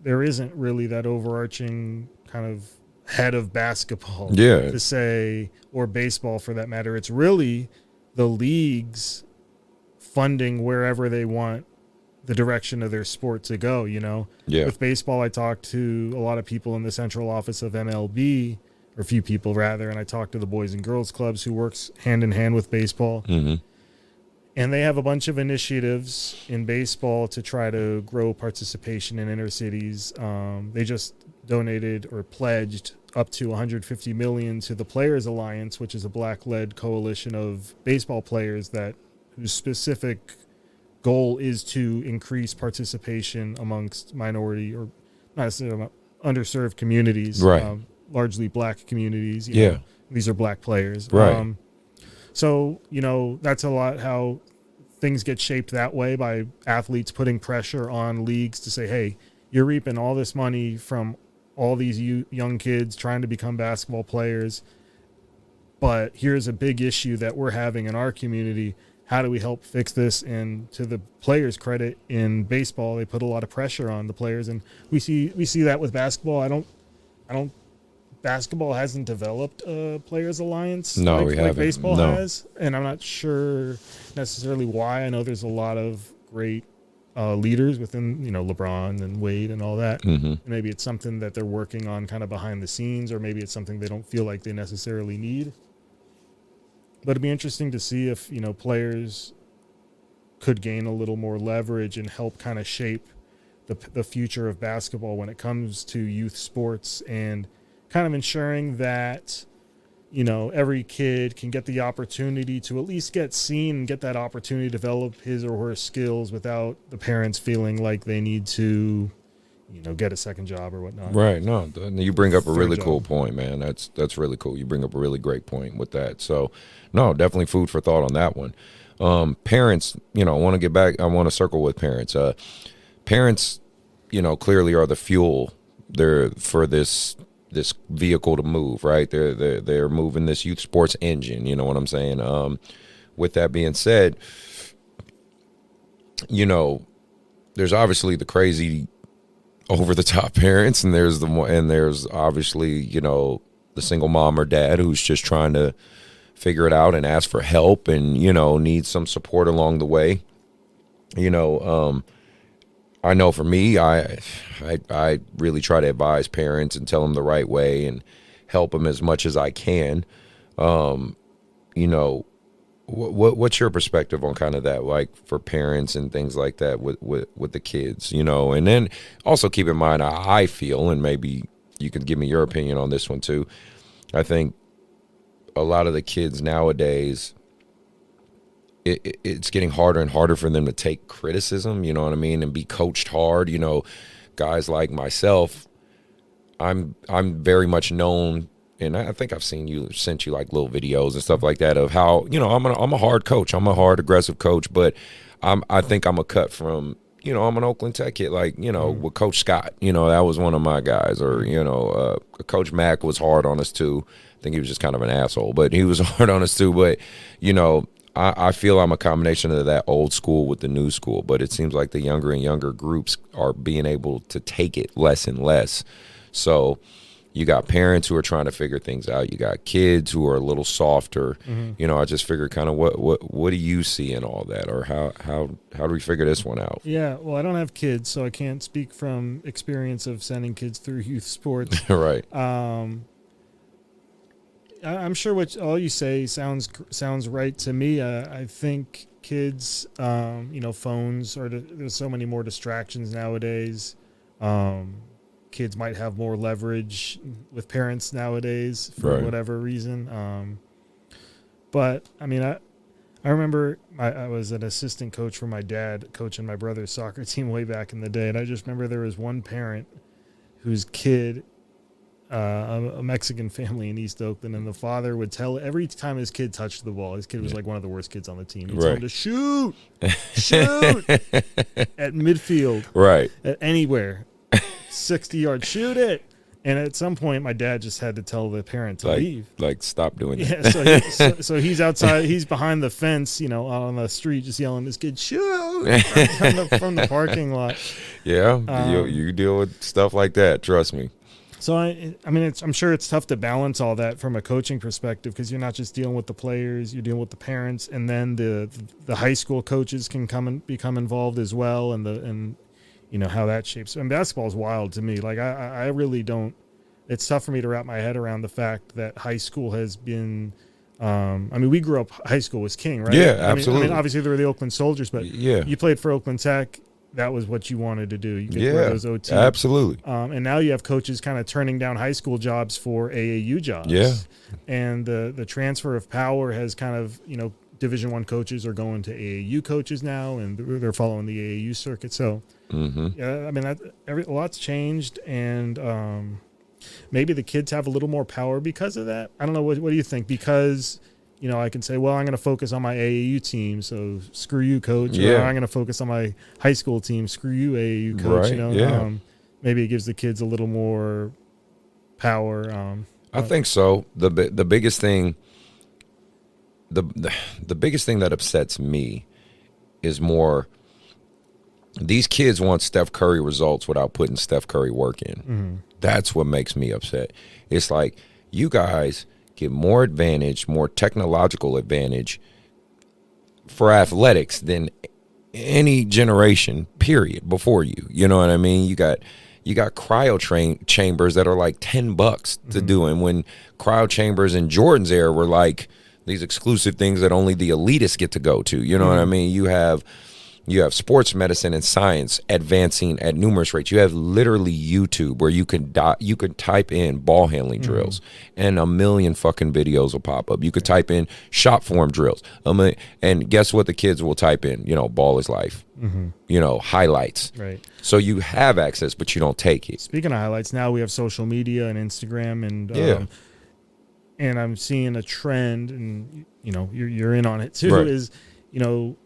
isn't really that overarching kind of head of basketball to say, or baseball for that matter. It's really the leagues funding wherever they want the direction of their sport to go, With baseball, I talked to a lot of people in the central office of MLB, or a few people rather, and I talked to the Boys and Girls Clubs who works hand in hand with baseball. And they have a bunch of initiatives in baseball to try to grow participation in inner cities. They just donated or pledged up to $150 million to the Players Alliance, which is a Black-led coalition of baseball players whose specific goal is to increase participation amongst minority or not necessarily underserved communities, largely Black communities. These are Black players. So, that's a lot how things get shaped that way by athletes putting pressure on leagues to say, hey, you're reaping all this money from all these young kids trying to become basketball players, but here's a big issue that we're having in our community. How do we help fix this? And to the players' credit, in baseball, they put a lot of pressure on the players, and we see that with basketball. I don't. Basketball hasn't developed a players' alliance like baseball has, and I'm not sure necessarily why. I know there's a lot of great leaders within, LeBron and Wade and all that. Maybe it's something that they're working on kind of behind the scenes, or maybe it's something they don't feel like they necessarily need. But it'd be interesting to see if, players could gain a little more leverage and help kind of shape the future of basketball when it comes to youth sports, and kind of ensuring that, every kid can get the opportunity to at least get seen and get that opportunity to develop his or her skills without the parents feeling like they need to, get a second job or whatnot. Right. No, you bring up a really cool point, man. That's really cool. You bring up a really great point with that. So, no, definitely food for thought on that one. Parents, I want to get back. I want to circle with parents. Parents, clearly are the fuel there for this vehicle to move, right? They're moving this youth sports engine. You know what I'm saying? With that being said, you know, there's obviously the crazy over the top parents, and there's obviously, you know, the single mom or dad who's just trying to figure it out and ask for help and, you know, needs some support along the way. You know, I know for me, I really try to advise parents and tell them the right way and help them as much as I can. You know, what's your perspective on kind of that, like for parents and things like that with the kids, you know? And then also keep in mind, I feel, and maybe you can give me your opinion on this one too, I think a lot of the kids nowadays, it's getting harder and harder for them to take criticism, you know what I mean, and be coached hard. You know, guys like myself, I'm very much known, and I think I've sent you like little videos and stuff like that of how, you know, I'm a hard coach. I'm a hard, aggressive coach, but I think I'm a cut from, you know, I'm an Oakland Tech kid, like, you know, with Coach Scott, you know, that was one of my guys, or, you know, Coach Mack was hard on us too. I think he was just kind of an asshole, but he was hard on us too. But, you know, I feel I'm a combination of that old school with the new school, but it seems like the younger and younger groups are being able to take it less and less. So you got parents who are trying to figure things out. You got kids who are a little softer. You know, I just figured kind of what do you see in all that, or how do we figure this one out? Yeah, well, I don't have kids, so I can't speak from experience of sending kids through youth sports. Right. I'm sure what all you say sounds right to me. I think kids, you know, phones there's so many more distractions nowadays. Kids might have more leverage with parents nowadays for whatever reason. But I mean, I remember I was an assistant coach for my dad, coaching my brother's soccer team way back in the day, and I just remember there was one parent whose kid. A Mexican family in East Oakland, and the father would tell every time his kid touched the ball, his kid was like one of the worst kids on the team. He'd tell him to shoot at midfield, right, at anywhere, 60 yards, shoot it. And at some point, my dad just had to tell the parent to leave. Like, stop doing that. Yeah, so he's outside, he's behind the fence, you know, on the street, just yelling, "This kid, shoot!" from the parking lot. Yeah, you deal with stuff like that. Trust me. So, I mean, I'm sure it's tough to balance all that from a coaching perspective, because you're not just dealing with the players, you're dealing with the parents, and then the high school coaches can become involved as well, and you know how that shapes. And basketball is wild to me. Like, I really don't. It's tough for me to wrap my head around the fact that high school has been. I mean, we grew up. High school was king, right? Yeah, absolutely. I mean, obviously, there were the Oakland Soldiers, but you played for Oakland Tech. That was what you wanted to do. You could wear those OT. Absolutely. And now you have coaches kind of turning down high school jobs for AAU jobs. Yeah. And the transfer of power has kind of, you know, Division I coaches are going to AAU coaches now, and they're following the AAU circuit. So, yeah, I mean, a lot's changed, and maybe the kids have a little more power because of that. I don't know. What do you think? Because, you know, I can say, well, I'm going to focus on my AAU team, so screw you, coach. Or I'm going to focus on my high school team, screw you, AAU coach. Right. You know, maybe it gives the kids a little more power. I think so. The biggest thing, the biggest thing that upsets me is more. These kids want Steph Curry results without putting Steph Curry work in. That's what makes me upset. It's like, you guys get more advantage, more technological advantage for athletics than any generation, period, before you. You know what I mean? You got cryo chambers that are like $10 to do, and when cryo chambers in Jordan's era were like these exclusive things that only the elitists get to go to. You know what I mean? You have sports medicine and science advancing at numerous rates. You have literally YouTube where you can type in ball handling drills, and a million fucking videos will pop up. You could type in shot form drills, and guess what? The kids will type in, you know, ball is life, you know, highlights. Right. So you have access, but you don't take it. Speaking of highlights, now we have social media and Instagram, and I'm seeing a trend, and you know, you're in on it too. Right. Is, you know,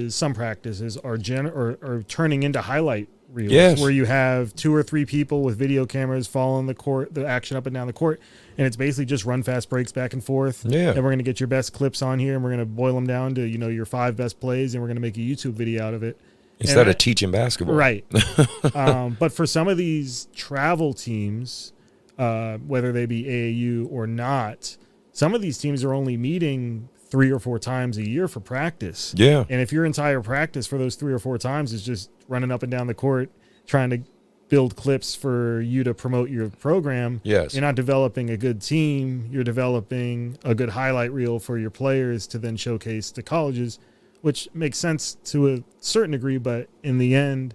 some practices are turning into highlight reels where you have 2 or 3 people with video cameras following the action up and down the court, and it's basically just run fast breaks back and forth. Yeah. And we're going to get your best clips on here, and we're going to boil them down to, your 5 best plays, and we're going to make a YouTube video out of it. Instead of teaching basketball. Right. But for some of these travel teams, whether they be AAU or not, some of these teams are only meeting 3 or 4 times a year for practice. Yeah. And if your entire practice for those 3 or 4 times is just running up and down the court, trying to build clips for you to promote your program, yes, you're not developing a good team. You're developing a good highlight reel for your players to then showcase to colleges, which makes sense to a certain degree. But in the end,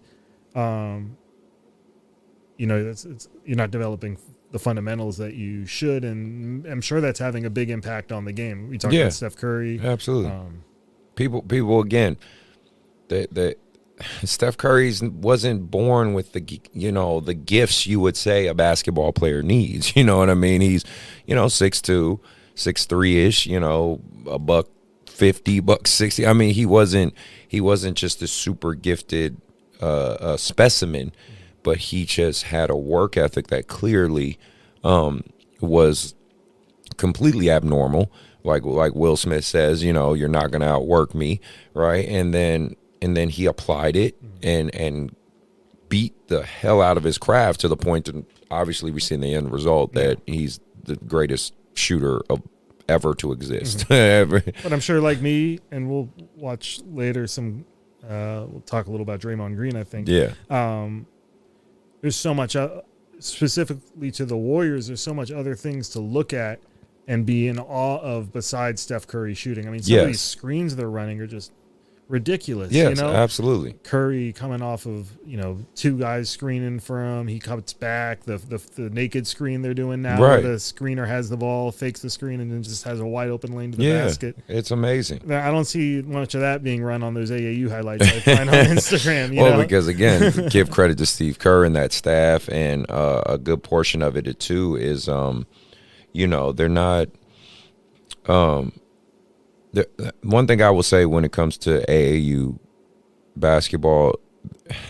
you're not developing the fundamentals that you should, and I'm sure that's having a big impact on the game. We talked about Steph Curry. Absolutely. People again, that Steph Curry wasn't born with the gifts you would say a basketball player needs. You know what I mean? He's 6'2", 6'3" ish. $150, $160. I mean, he wasn't just a super gifted specimen, but he just had a work ethic that clearly was completely abnormal. Like Will Smith says, you're not going to outwork me, right? And then he applied it and beat the hell out of his craft to the point that obviously we see in the end result that he's the greatest shooter ever to exist. But I'm sure, like me, and we'll watch later we'll talk a little about Draymond Green, I think. Yeah. There's so much, specifically to the Warriors, there's so much other things to look at and be in awe of besides Steph Curry shooting. I mean, some of these screens they're running are just ridiculous. Yes, absolutely. Curry coming off of 2 guys screening for him, he cuts back the naked screen they're doing now. Right. The screener has the ball, fakes the screen, and then just has a wide open lane to the basket. It's amazing. I don't see much of that being run on those AAU highlights I find on Instagram. Because again, give credit to Steve Kerr and that staff, and a good portion of it too is they're not. One thing I will say when it comes to AAU basketball,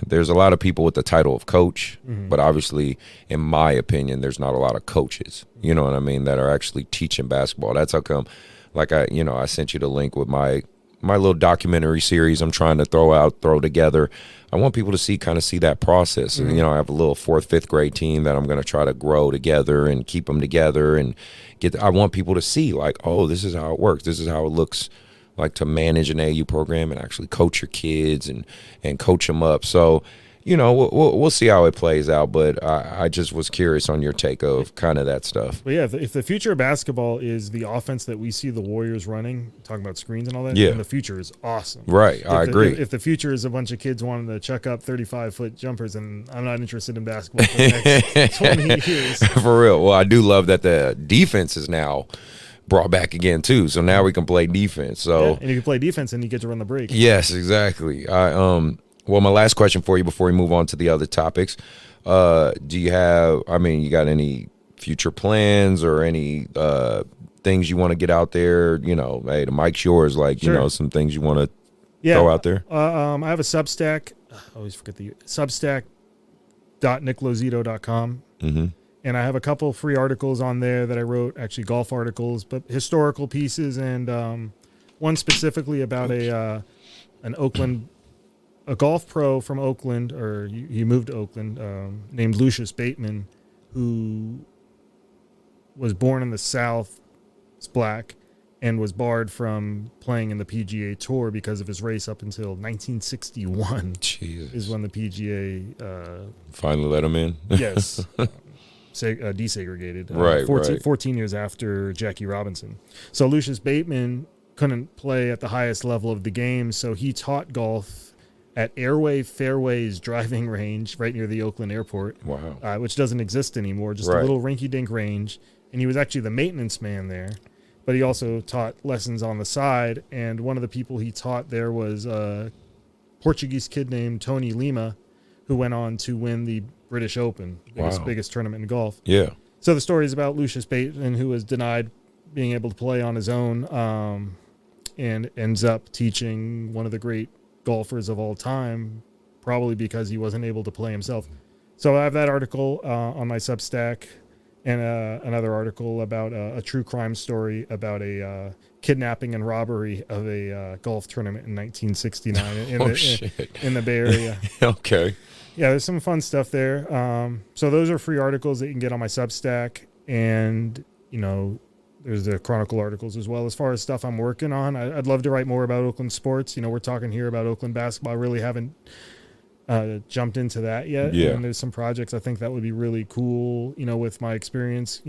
there's a lot of people with the title of coach, but obviously, in my opinion, there's not a lot of coaches, you know what I mean, that are actually teaching basketball. That's how come, like I sent you the link with my little documentary series I'm trying to throw together. I want people to see that process. I have a little 4th, 5th grade team that I'm going to try to grow together and keep them together and I want people to see this is how it works. This is how it looks like to manage an AAU program and actually coach your kids and coach them up. So, we'll see how it plays out, but I just was curious on your take of kind of that stuff. But yeah, if the future of basketball is the offense that we see the Warriors running, talking about screens and all that, then the future is awesome. Right, I agree. If the future is a bunch of kids wanting to chuck up 35-foot jumpers, and I'm not interested in basketball for the next 20 years. For real. Well, I do love that the defense is now brought back again too, so now we can play defense. So and you can play defense and you get to run the break. Yes, exactly. Well, my last question for you before we move on to the other topics, do you got any future plans or any things you want to get out there? Hey, the mic's yours, some things you want to throw out there? I have a Substack. I always forget the Substack.nicklozito.com. And I have a couple free articles on there that I wrote, actually golf articles, but historical pieces, and one specifically about an Oakland, a golf pro from Oakland, or he moved to Oakland, named Lucius Bateman, who was born in the South, is black, and was barred from playing in the PGA Tour because of his race up until 1961. Jesus. Is when the PGA finally let him in. Yes. Desegregated. Right, 14 years after Jackie Robinson. So Lucius Bateman couldn't play at the highest level of the game, so he taught golf at Airway Fairways driving range right near the Oakland airport. Wow. Which doesn't exist anymore, just a little rinky-dink range. And he was actually the maintenance man there. But he also taught lessons on the side, and one of the people he taught there was a Portuguese kid named Tony Lima, who went on to win the British Open, biggest tournament in golf. Yeah. So the story is about Lucius Bateman, who was denied being able to play on his own, and ends up teaching one of the great golfers of all time probably because he wasn't able to play himself. So I have that article on my Substack, and another article about a true crime story about a kidnapping and robbery of a golf tournament in 1969 in the Bay Area. Okay. Yeah, there's some fun stuff there. So those are free articles that you can get on my Substack, and there's the Chronicle articles as well. As far as stuff I'm working on, I'd love to write more about Oakland sports. We're talking here about Oakland basketball. I really haven't jumped into that yet. Yeah. And there's some projects I think that would be really cool, with my experience,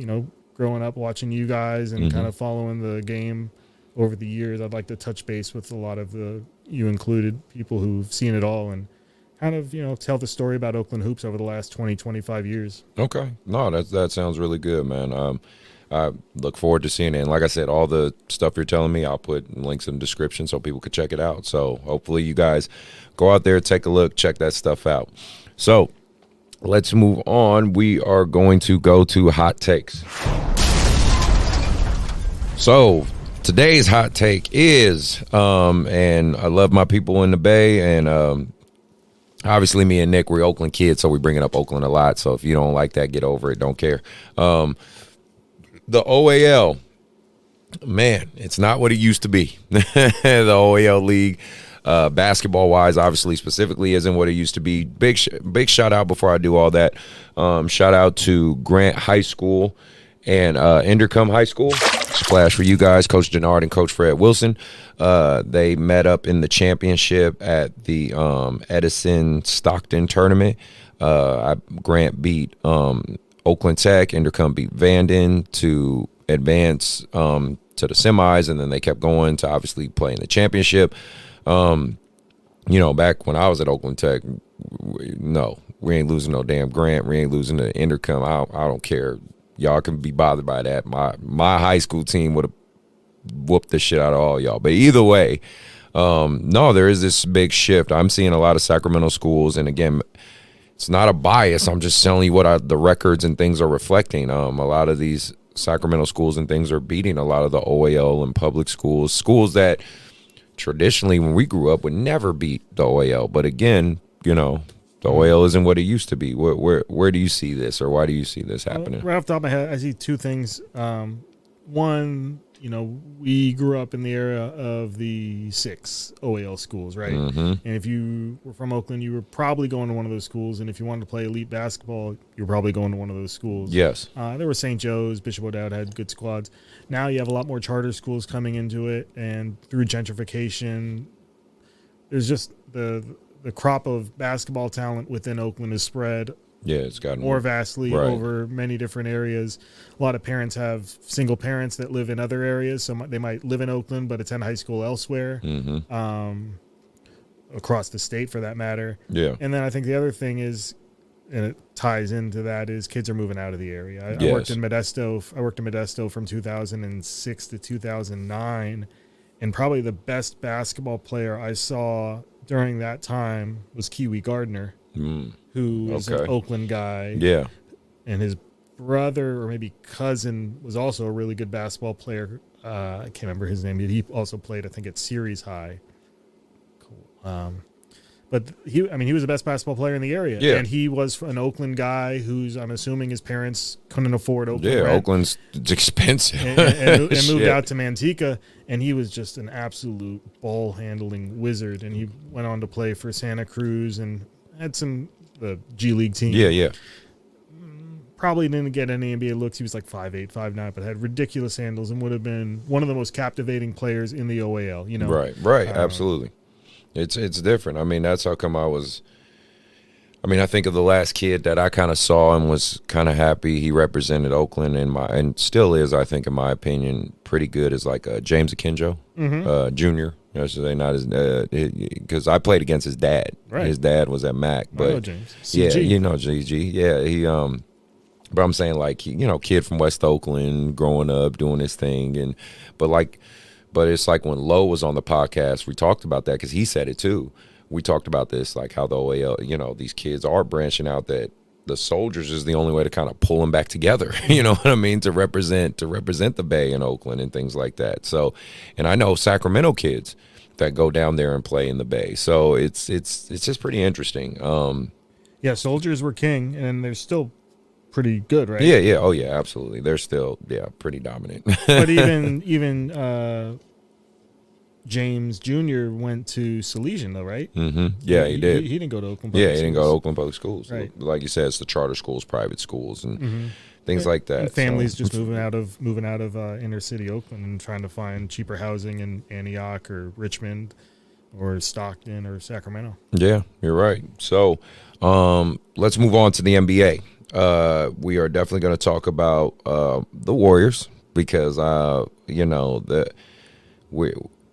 growing up watching you guys and kind of following the game over the years. I'd like to touch base with a lot of you included, people who've seen it all and kind of, tell the story about Oakland hoops over the last 20, 25 years. Okay. No, that sounds really good, man. I look forward to seeing it. And like I said, all the stuff you're telling me, I'll put links in the description so people could check it out. So hopefully you guys go out there, take a look, check that stuff out. So let's move on. We are going to go to hot takes. So today's hot take is, and I love my people in the Bay, and obviously me and Nick, we're Oakland kids, so we bring it up Oakland a lot. So if you don't like that, get over it. Don't care. The OAL, man, it's not what it used to be. The OAL league, basketball-wise, obviously, specifically, isn't what it used to be. Big shout out before I do all that. Shout out to Grant High School and Indercombe High School. Splash for you guys, Coach Denard and Coach Fred Wilson. They met up in the championship at the Edison Stockton tournament. Grant beat Oakland Tech. Indercombe beat Vanden to advance to the semis, and then they kept going to obviously play in the championship. Back when I was at Oakland Tech, no, we ain't losing no damn Grant. We ain't losing to Indercombe. I don't care. Y'all can be bothered by that. My high school team would have whooped the shit out of all y'all. But either way, no, there is this big shift. I'm seeing a lot of Sacramento schools, and again, it's not a bias. I'm just telling you what the records and things are reflecting. A lot of these Sacramento schools and things are beating a lot of the OAL and public schools that traditionally, when we grew up, would never beat the OAL. But again, the OAL isn't what it used to be. Where do you see this, or why do you see this happening? Right off the top of my head, I see two things. One, we grew up in the era of the 6 OAL schools, right? And if you were from Oakland, you were probably going to one of those schools. And if you wanted to play elite basketball, you were probably going to one of those schools. Yes. There were St. Joe's, Bishop O'Dowd had good squads. Now you have a lot more charter schools coming into it. And through gentrification, there's just the crop of basketball talent within Oakland is spread it's gotten more vastly right over many different areas. A lot of parents have single parents that live in other areas, so they might live in Oakland but attend high school elsewhere, across the state for that matter. Yeah. And then I think the other thing is, and it ties into that, is kids are moving out of the area. I worked in Modesto. I worked in Modesto from 2006 to 2009, and probably the best basketball player I saw during that time was Kiwi Gardner, who is an Oakland guy. Yeah. And his brother or maybe cousin was also a really good basketball player. I can't remember his name. He also played, I think, at Series High. Cool. But he was the best basketball player in the area. Yeah. And he was an Oakland guy who's, I'm assuming his parents couldn't afford Oakland. Yeah, rent. Oakland's expensive. and moved out to Manteca, and he was just an absolute ball-handling wizard. And he went on to play for Santa Cruz and had the G League team. Yeah. Probably didn't get any NBA looks. He was like 5'8", 5'9", but had ridiculous handles and would have been one of the most captivating players in the OAL. Right, absolutely. It's different. I mean, that's how come I think of the last kid that I kind of saw and was kind of happy. He represented Oakland and still is, I think, in my opinion, pretty good, is like James Akinjo, Jr. Not his, because I played against his dad. Right. His dad was at Mac, but I know James. CG. GG. Yeah, he but I'm saying, like, kid from West Oakland, growing up, doing his thing, but it's like when Lowe was on the podcast, we talked about that because he said it too. We talked about this, like how the OAL, these kids are branching out, that the Soldiers is the only way to kind of pull them back together. You know what I mean? To represent the Bay and Oakland and things like that. So, and I know Sacramento kids that go down there and play in the Bay. So it's just pretty interesting. Yeah, Soldiers were king, and they're still pretty good, right? Yeah. Oh, yeah, absolutely. They're still, pretty dominant. But even James Jr. went to Salesian, though, right? Mm-hmm. Yeah, he did. He didn't go to Oakland. He didn't go to Oakland Public Schools. Right. Like you said, it's the charter schools, private schools, and things like that. And families just moving out of inner city Oakland and trying to find cheaper housing in Antioch or Richmond or Stockton or Sacramento. Yeah, you're right. So let's move on to the NBA. We are definitely going to talk about the Warriors because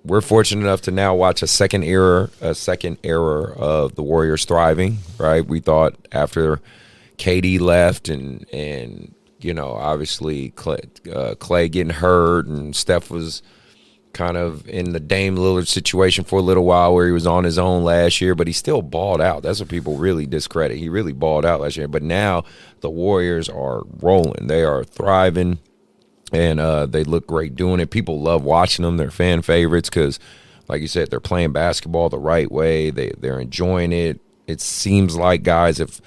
we're fortunate enough to now watch a second era of the Warriors thriving. Right, we thought after KD left and obviously Clay getting hurt and Steph was kind of in the Dame Lillard situation for a little while where he was on his own last year, but he still balled out. That's what people really discredit. He really balled out last year. But now the Warriors are rolling. They are thriving, and they look great doing it. People love watching them. They're fan favorites because, like you said, they're playing basketball the right way. They're enjoying it. It seems like, guys, if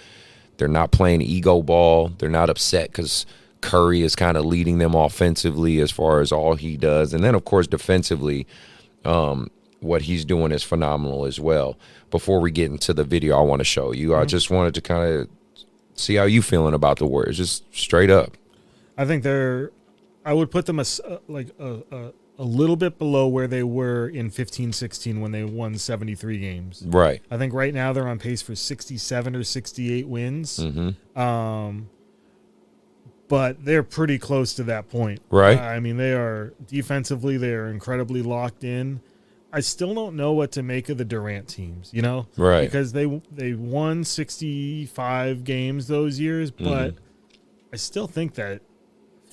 they're not playing ego ball, they're not upset because Curry is kind of leading them offensively as far as all he does. And then, of course, defensively, what he's doing is phenomenal as well. Before we get into the video I want to show you, I just wanted to kind of see how you feeling about the Warriors, just straight up. I think I would put them a little bit below where they were in 15-16 when they won 73 games. Right. I think right now they're on pace for 67 or 68 wins. Mm-hmm. But they're pretty close to that point. Right. I mean, they are defensively, they are incredibly locked in. I still don't know what to make of the Durant teams, Right. Because they won 65 games those years, but I still think that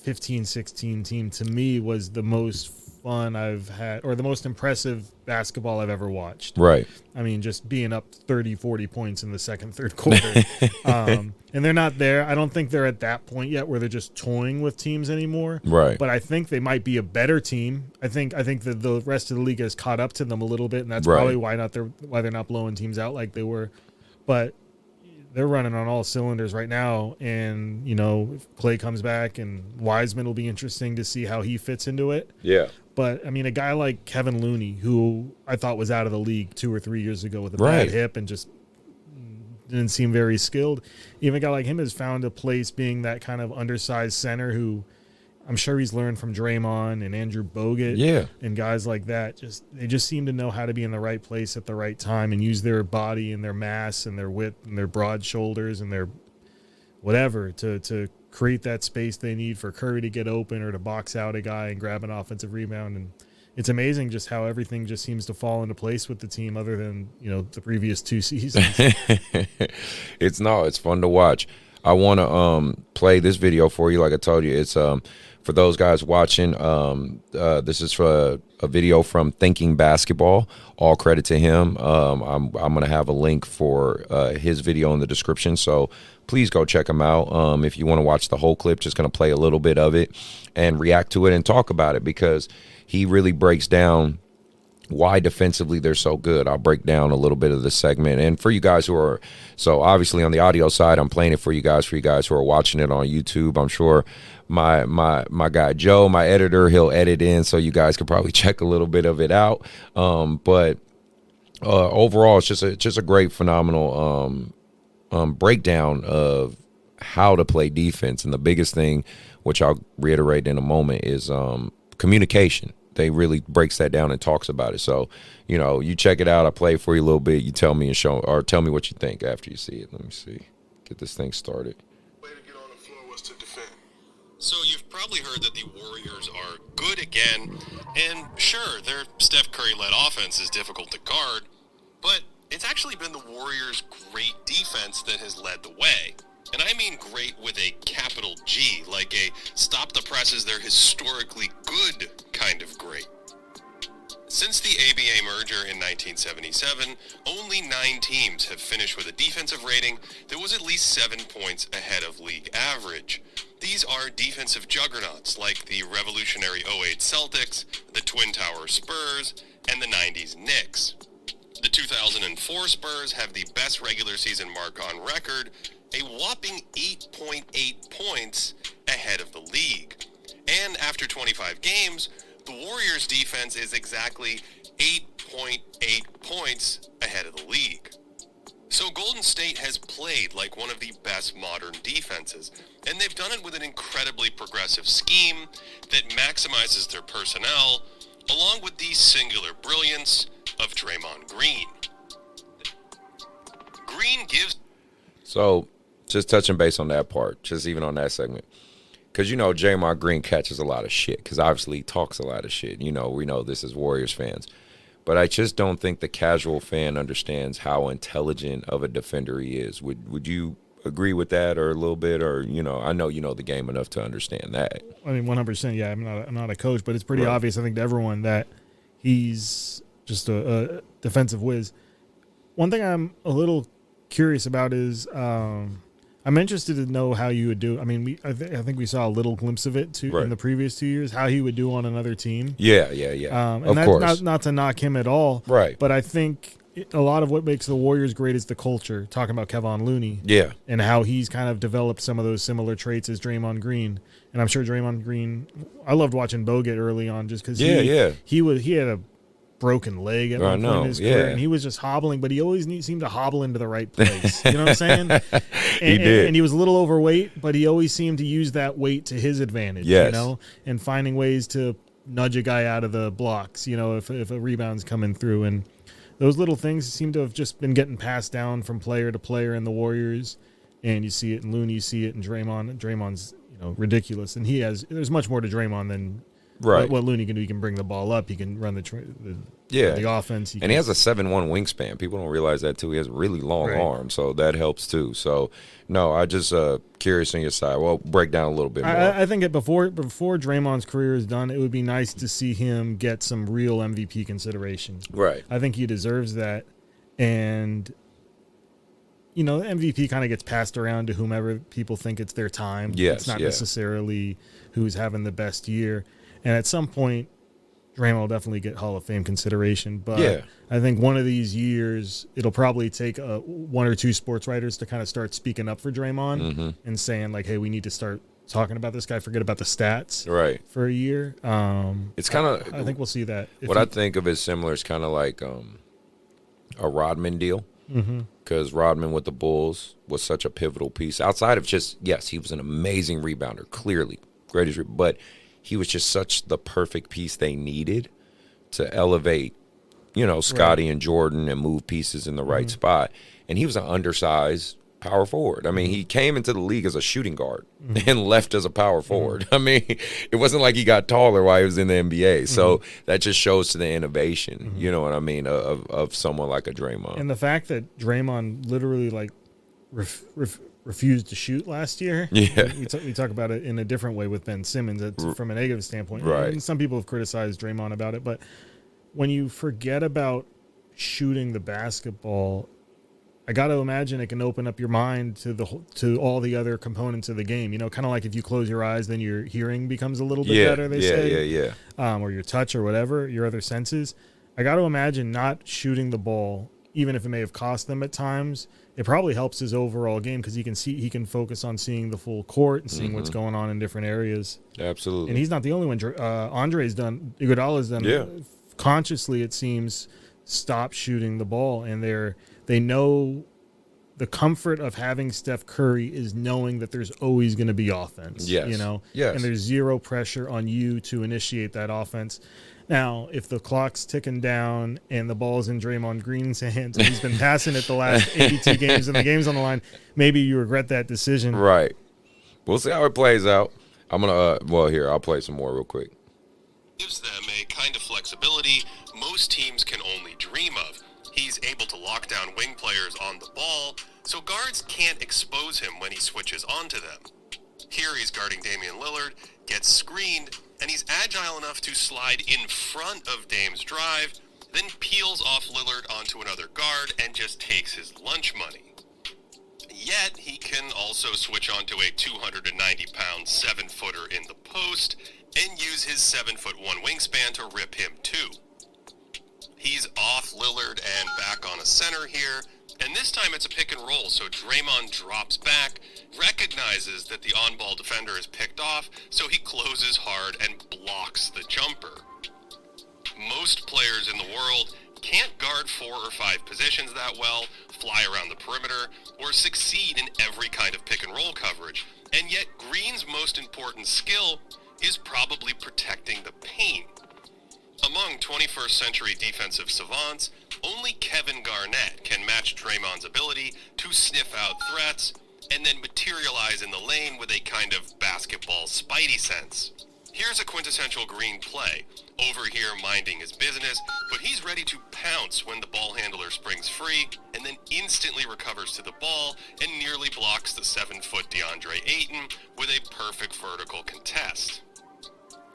15-16 team to me was the most fun I've had, or the most impressive basketball I've ever watched. Right. I mean, just being up 30, 40 points in the second, third quarter. And they're not there. I don't think they're at that point yet where they're just toying with teams anymore. Right. But I think they might be a better team. I think that the rest of the league has caught up to them a little bit, and that's probably why they're not blowing teams out like they were. But they're running on all cylinders right now, and if Clay comes back, and Wiseman will be interesting to see how he fits into it. Yeah. But I mean, a guy like Kevin Looney, who I thought was out of the league 2 or 3 years ago with a bad hip and just didn't seem very skilled. Even a guy like him has found a place being that kind of undersized center who I'm sure he's learned from Draymond and Andrew Bogut and guys like that. They just seem to know how to be in the right place at the right time and use their body and their mass and their width and their broad shoulders and their whatever to create that space they need for Curry to get open or to box out a guy and grab an offensive rebound. And it's amazing just how everything just seems to fall into place with the team other than, the previous 2 seasons. It's fun to watch. I want to play this video for you. Like I told you, it's for those guys watching. This is for a video from Thinking Basketball. All credit to him. I'm going to have a link for his video in the description, so please go check him out. If you want to watch the whole clip, just going to play a little bit of it and react to it and talk about it because he really breaks down why defensively they're so good. I'll break down a little bit of the segment. And for you guys who are, so obviously on the audio side, I'm playing it for you guys who are watching it on YouTube. I'm sure my guy Joe, my editor, he'll edit in so you guys can probably check a little bit of it out. But overall, it's just a great, phenomenal breakdown of how to play defense. And the biggest thing, which I'll reiterate in a moment, is communication. They really breaks that down and talks about it. So, you check it out. I play for you a little bit. You tell me tell me what you think after you see it. Let me see. Get this thing started. Way to get on the floor was to defend. So you've probably heard that the Warriors are good again, and sure, their Steph Curry-led offense is difficult to guard, but it's actually been the Warriors' great defense that has led the way. And I mean great with a capital G, like a stop the presses, they're historically good kind of great. Since the ABA merger in 1977, only 9 teams have finished with a defensive rating that was at least 7 points ahead of league average. These are defensive juggernauts like the revolutionary 08 Celtics, the Twin Towers Spurs, and the 90s Knicks. The 2004 Spurs have the best regular season mark on record, a whopping 8.8 points ahead of the league. And after 25 games, the Warriors' defense is exactly 8.8 points ahead of the league. So Golden State has played like one of the best modern defenses, and they've done it with an incredibly progressive scheme that maximizes their personnel, along with the singular brilliance of Draymond Green. Green gives... So, just touching base on that part, just even on that segment. Because, Draymond Green catches a lot of shit because obviously he talks a lot of shit. We know this as Warriors fans. But I just don't think the casual fan understands how intelligent of a defender he is. Would you agree with that or a little bit? Or, I know you know the game enough to understand that. I mean, 100%, yeah. I'm not a coach, but it's pretty obvious, I think, to everyone that he's just a defensive whiz. One thing I'm a little curious about is I'm interested to know how you would do. I mean, I think we saw a little glimpse of it too in the previous 2 years. How he would do on another team. Yeah. And of that's course, not to knock him at all. Right. But I think a lot of what makes the Warriors great is the culture. Talking about Kevon Looney. Yeah. And how he's kind of developed some of those similar traits as Draymond Green. And I'm sure Draymond Green. I loved watching Bogut early on just because he had a broken leg at one point in his career, and he was just hobbling, but he always seemed to hobble into the right place. You know what I'm saying? He did. And he was a little overweight, but he always seemed to use that weight to his advantage, and finding ways to nudge a guy out of the blocks, if a rebound's coming through. And those little things seem to have just been getting passed down from player to player in the Warriors. And you see it in Looney, you see it in Draymond. Draymond's, ridiculous. And there's much more to Draymond than what Looney can do. He can bring the ball up. He can run the offense. He has a 7'1" wingspan. People don't realize that, too. He has really long arms, so that helps, too. So, no, I just curious on your side. Well, break down a little bit more. I think that before Draymond's career is done, it would be nice to see him get some real MVP consideration. Right. I think he deserves that. And, the MVP kind of gets passed around to whomever people think it's their time. Yes, it's not necessarily who's having the best year. And at some point, Draymond will definitely get Hall of Fame consideration. But I think one of these years, it'll probably take one or two sports writers to kind of start speaking up for Draymond and saying, like, hey, we need to start talking about this guy. Forget about the stats for a year. It's kind of – I think we'll see that. I think of as similar is kind of like a Rodman deal. Because Rodman with the Bulls was such a pivotal piece. Outside of just, yes, he was an amazing rebounder, clearly. Greatest but – he was just such the perfect piece they needed to elevate, Scottie and Jordan and move pieces in the right spot. And he was an undersized power forward. I mean, he came into the league as a shooting guard and left as a power forward. I mean, it wasn't like he got taller while he was in the NBA. So that just shows to the innovation, you know what I mean, of someone like a Draymond. And the fact that Draymond literally, like, refused to shoot last year. Yeah. We talk about it in a different way with Ben Simmons from a negative standpoint. Right. And some people have criticized Draymond about it, but when you forget about shooting the basketball, I got to imagine it can open up your mind to all the other components of the game. Kind of like if you close your eyes, then your hearing becomes a little bit better, they say. Or your touch or whatever, your other senses. I got to imagine not shooting the ball, even if it may have cost them at times, it probably helps his overall game because he can focus on seeing the full court and seeing what's going on in different areas. Absolutely. And he's not the only one. Iguodala's done consciously, it seems, stop shooting the ball, and they know the comfort of having Steph Curry is knowing that there's always going to be offense. Yes. Yes. And there's zero pressure on you to initiate that offense. Now, if the clock's ticking down and the ball's in Draymond Green's hands and he's been passing it the last 82 games and the game's on the line, maybe you regret that decision. Right. We'll see how it plays out. I'm going to, I'll play some more real quick. Gives them a kind of flexibility most teams can only dream of. He's able to lock down wing players on the ball, so guards can't expose him when he switches onto them. Here he's guarding Damian Lillard, gets screened, and he's agile enough to slide in front of Dame's drive, then peels off Lillard onto another guard and just takes his lunch money. Yet, he can also switch onto a 290-pound 7-footer in the post and use his 7'1" wingspan to rip him too. He's off Lillard and back on a center here, and this time it's a pick and roll, so Draymond drops back, recognizes that the on-ball defender is picked off, so he closes hard and blocks the jumper. Most players in the world can't guard 4 or 5 positions that well, fly around the perimeter, or succeed in every kind of pick and roll coverage, and yet Green's most important skill is probably protecting the paint. Among 21st century defensive savants, only Kevin Garnett can match Draymond's ability to sniff out threats and then materialize in the lane with a kind of basketball spidey sense. Here's a quintessential Green play. Over here minding his business, but he's ready to pounce when the ball handler springs free and then instantly recovers to the ball and nearly blocks the 7-foot DeAndre Ayton with a perfect vertical contest.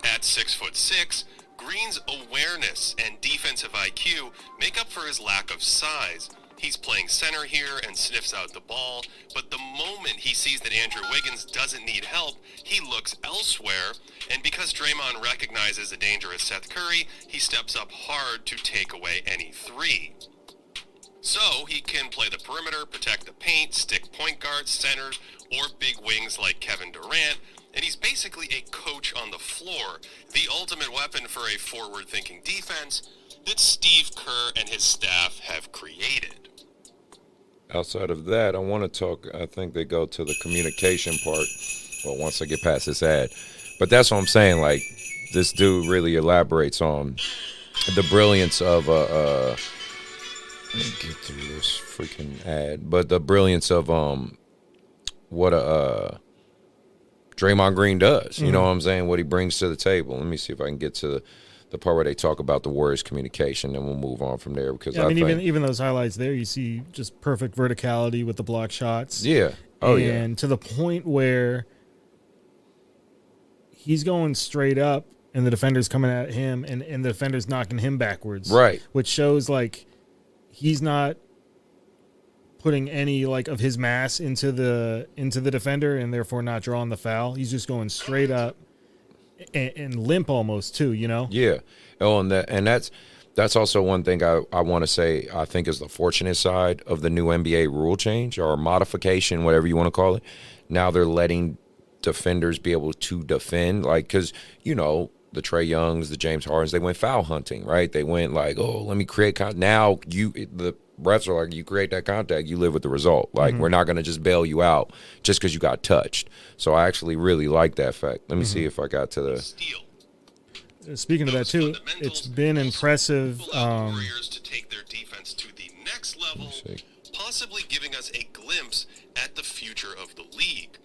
At 6'6", Green's awareness and defensive IQ make up for his lack of size. He's playing center here and sniffs out the ball, but the moment he sees that Andrew Wiggins doesn't need help, he looks elsewhere, and because Draymond recognizes a dangerous Seth Curry, he steps up hard to take away any three. So he can play the perimeter, protect the paint, stick point guards, centers, or big wings like Kevin Durant, and he's basically a coach on the floor, the ultimate weapon for a forward-thinking defense that Steve Kerr and his staff have created. Outside of that, I want to talk, I think they go to the communication part, well, once I get past this ad. But that's what I'm saying, like, this dude really elaborates on the brilliance of, let me get through this freaking ad, but the brilliance of what Draymond Green does. You know what I'm saying? What he brings to the table. Let me see if I can get to the part where they talk about the Warriors' communication, and we'll move on from there. Because I mean, even those highlights there, you see just perfect verticality with the block shots. Yeah. Oh, yeah. And to the point where he's going straight up, and the defender's coming at him, and the defender's knocking him backwards. Right. Which shows, like, he's not putting any like of his mass into the defender and therefore not drawing the foul. He's just going straight up and limp almost too, you know? Yeah. Oh, and that's also one thing I want to say I think is the fortunate side of the new NBA rule change or modification, whatever you want to call it. Now they're letting defenders be able to defend, like, because, you know, the Trae Youngs, the James Hardens, they went foul hunting, right? They went like, oh, let me create now the refs are like, you create that contact, you live with the result. Like, we're not going to just bail you out just because you got touched. So I actually really like that fact. Let me see if I got to the Steal. Speaking of that too, it's been impressive. Warriors to take their defense to the next level, possibly giving us a glimpse at the future of the league.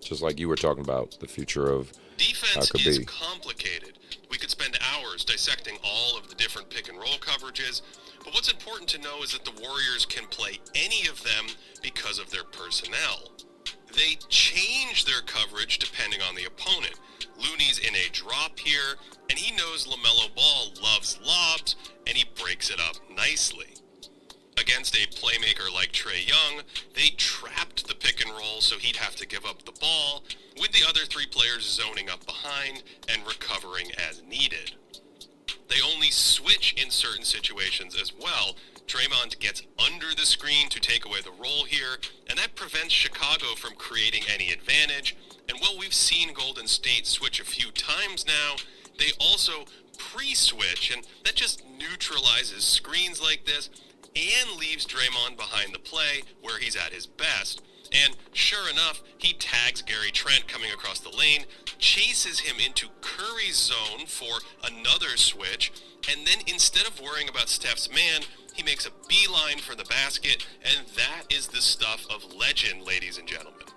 just like you were talking about, the future of defense could is be. complicated. We could spend hours dissecting all of the different pick and roll coverages, but what's important to know is that the Warriors can play any of them because of their personnel. They change their coverage depending on the opponent. Looney's in a drop here, and he knows LaMelo Ball loves lobs, and he breaks it up nicely. Against a playmaker like Trae Young, they trapped the pick and roll so he'd have to give up the ball, with the other three players zoning up behind and recovering as needed. They only switch in certain situations as well. Draymond gets under the screen to take away the roll here, and that prevents Chicago from creating any advantage. And while we've seen Golden State switch a few times now, they also pre-switch, and that just neutralizes screens like this and leaves Draymond behind the play where he's at his best. And sure enough, he tags Gary Trent coming across the lane, chases him into Curry's zone for another switch, and then instead of worrying about Steph's man, he makes a beeline for the basket, and that is the stuff of legend, ladies and gentlemen.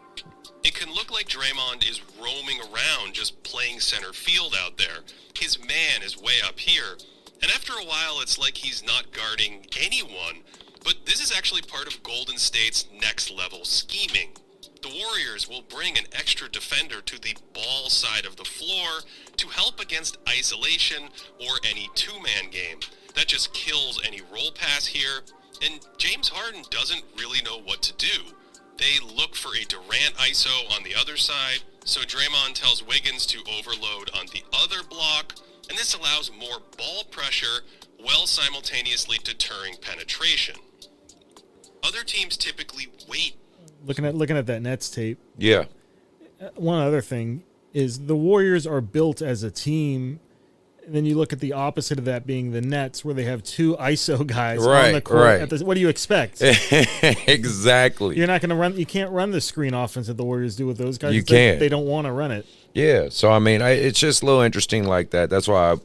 It can look like Draymond is roaming around just playing center field out there. His man is way up here, and after a while it's like he's not guarding anyone, but this is actually part of Golden State's next level scheming. the Warriors will bring an extra defender to the ball side of the floor to help against isolation or any two-man game. That just kills any roll pass here, and James Harden doesn't really know what to do. They look for a Durant ISO on the other side, so Draymond tells Wiggins to overload on the other block, and this allows more ball pressure while simultaneously deterring penetration. Other teams typically wait. Looking at that Nets tape. Yeah. One other thing is the Warriors are built as a team. And then you look at the opposite of that being the Nets, where they have two ISO guys on the court. Right. What do you expect? Exactly. You're not going to run. You can't run the screen offense that the Warriors do with those guys. You can't. They don't want to run it. Yeah. So I mean, it's just a little interesting like that. That's why I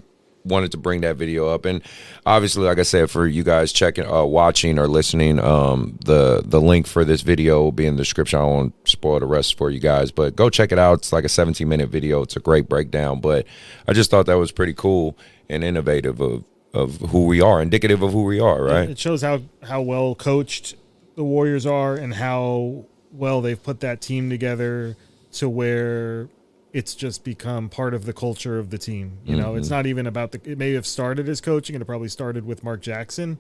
wanted to bring that video up, and obviously, like I said, for you guys checking, watching or listening, the link for this video will be in the description. I won't spoil the rest for you guys, but go check it out. It's like a 17-minute video. It's a great breakdown, but I just thought that was pretty cool and innovative of who we are, indicative of who we are, right? It shows how well coached the Warriors are and how well they've put that team together to where it's just become part of the culture of the team. You know, it's not even about it may have started as coaching, and it probably started with Mark Jackson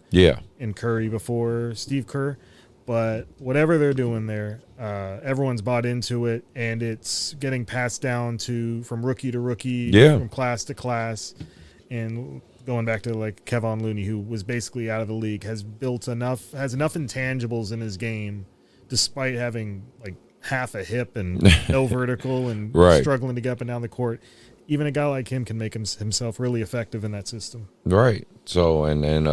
and Curry before Steve Kerr. But whatever they're doing there, everyone's bought into it, and it's getting passed down from rookie to rookie, from class to class. And going back to like Kevon Looney, who was basically out of the league, has enough intangibles in his game, despite having like half a hip and no vertical and struggling to get up and down the court. Even a guy like him can make himself really effective in that system. Right. So, and then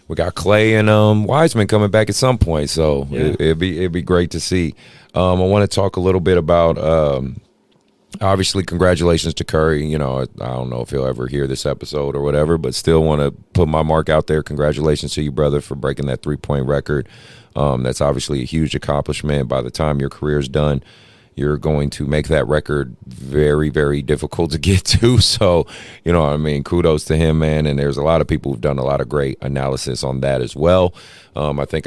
we got Clay and Wiseman coming back at some point. So it'd be great to see. I want to talk a little bit about, obviously, congratulations to Curry. You know, I don't know if he'll ever hear this episode or whatever, but still want to put my mark out there. Congratulations to you, brother, for breaking that 3-point record. That's obviously a huge accomplishment. By the time your career is done, you're going to make that record very, very difficult to get to. So, you know what I mean? Kudos to him, man. And there's a lot of people who've done a lot of great analysis on that as well. I think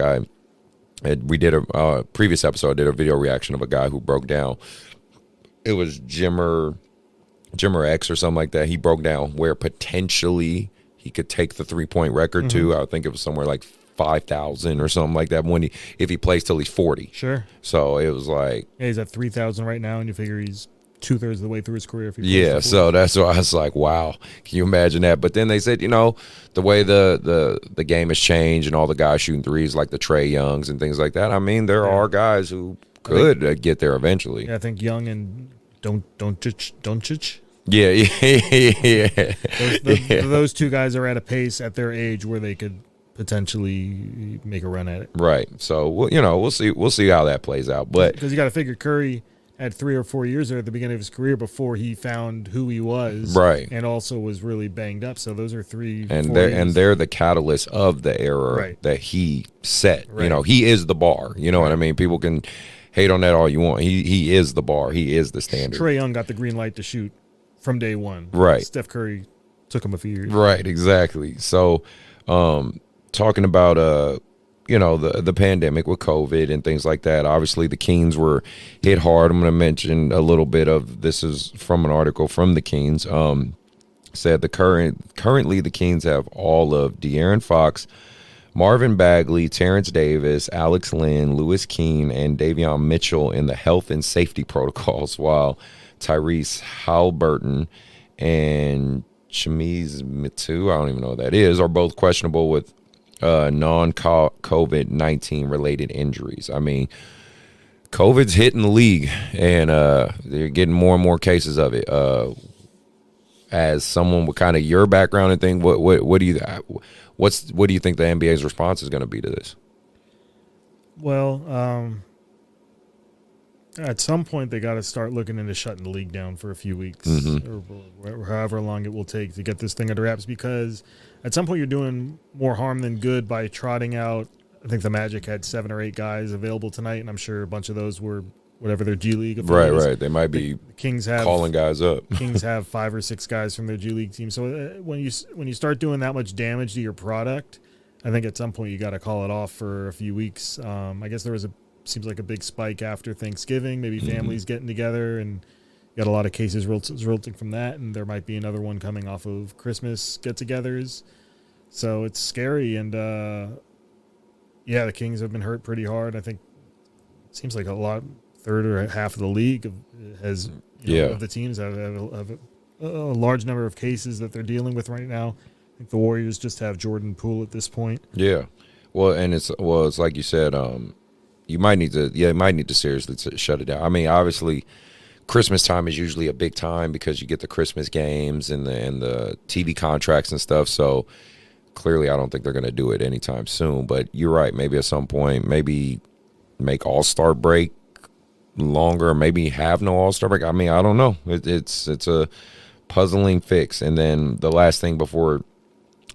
we did a previous episode, I did a video reaction of a guy who broke down. It was Jimmer X or something like that. He broke down where potentially he could take the 3-point record to. I think it was somewhere like 5,000 or something like that if he plays till he's 40. Sure. So it was like, yeah, he's at 3,000 right now, and you figure he's 2/3 of the way through his career. If he so that's why I was like, wow, can you imagine that? But then they said, you know, the way the game has changed and all the guys shooting threes like the Trae Youngs and things like that. I mean, there are guys who could get there eventually. Yeah, I think Young and Doncic. Yeah. Those two guys are at a pace at their age where they could potentially make a run at it. Right. So we'll see how that plays out. But because you got to figure Curry had 3 or 4 years there at the beginning of his career before he found who he was, right, and also was really banged up. So those are 3. And they're the catalyst of the era that he set. Right. You know, he is the bar. You know what I mean? People can hate on that all you want. He is the bar. He is the standard. Trae Young got the green light to shoot from day one. Right. Steph Curry took him a few years. Right. Exactly. So, talking about the pandemic with COVID and things like that. Obviously, the Kings were hit hard. I'm going to mention a little bit of this is from an article from the Kings. Said currently the Kings have all of De'Aaron Fox, Marvin Bagley, Terrence Davis, Alex Lynn, Lewis Keane, and Davion Mitchell in the health and safety protocols, while Tyrese Halliburton and Chamiz Mitu, I don't even know what that is, are both questionable with non-COVID-19 related injuries. I mean, COVID's hitting the league, and they're getting more and more cases of it. As someone with kind of your background and thing, what do you think the NBA's response is going to be to this? Well, at some point they got to start looking into shutting the league down for a few weeks, or however long it will take to get this thing under wraps, because at some point you're doing more harm than good by trotting out. I think the Magic had 7 or 8 guys available tonight, and I'm sure a bunch of those were whatever their G League affiliates. Right. They might be the Kings have calling guys up. Kings have 5 or 6 guys from their G League team. So when you start doing that much damage to your product, I think at some point you got to call it off for a few weeks. I guess there was seems like a big spike after Thanksgiving. Maybe families getting together, and got a lot of cases resulting from that, and there might be another one coming off of Christmas get-togethers. So it's scary, and the Kings have been hurt pretty hard. I think it seems like third or half of the league has of the teams have a large number of cases that they're dealing with right now. I think the Warriors just have Jordan Poole at this point. Yeah, well, and it's like you said, you might need to seriously shut it down. I mean, obviously, Christmas time is usually a big time because you get the Christmas games and the TV contracts and stuff. So clearly, I don't think they're going to do it anytime soon. But you're right. Maybe at some point, maybe make All-Star break longer. Maybe have no All-Star break. I mean, I don't know. It's a puzzling fix. And then the last thing before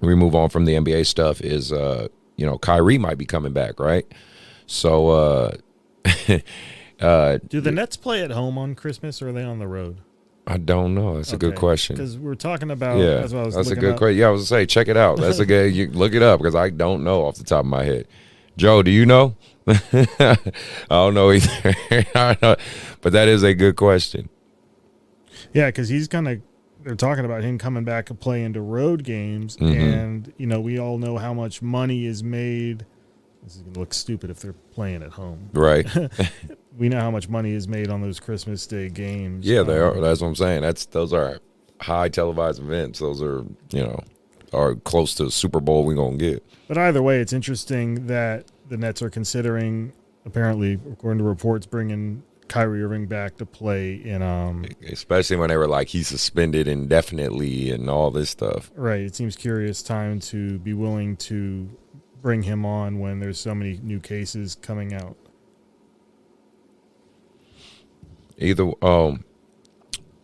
we move on from the NBA stuff is Kyrie might be coming back, right? So. Do the Nets play at home on Christmas, or are they on the road? I don't know. That's a good question. Because we're talking about. Yeah, that's a good question. Yeah, I was gonna say, check it out. That's a good. You look it up because I don't know off the top of my head. Joe, do you know? I don't know either. I don't know. But that is a good question. Yeah, because they're talking about him coming back and playing to road games, and we all know how much money is made. This is gonna look stupid if they're playing at home, right? We know how much money is made on those Christmas Day games. Yeah, they are. That's what I'm saying. Those are high televised events. Those are are close to the Super Bowl we're gonna get. But either way, it's interesting that the Nets are considering, apparently, according to reports, bringing Kyrie Irving back to play in. Especially when they were like he's suspended indefinitely and all this stuff. Right. It seems curious time to be willing to bring him on when there's so many new cases coming out.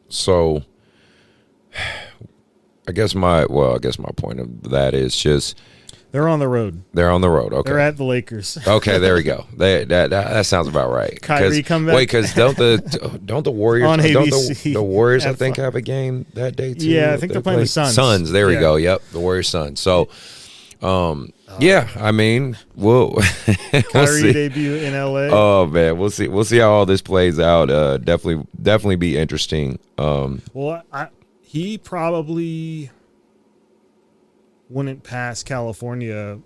So I guess my point of that is just they're on the road. They're on the road. Okay, they're at the Lakers. Okay, there we go. That sounds about right. Kyrie come back. Wait, because don't the Warriors on ABC? The Warriors I think have a game that day too. Yeah, I think they're playing the Suns. Suns. There we go. Yep, the Warriors Suns. So. I mean, we'll Kyrie debut in LA. Oh man, we'll see how all this plays out. Definitely be interesting. He probably wouldn't pass California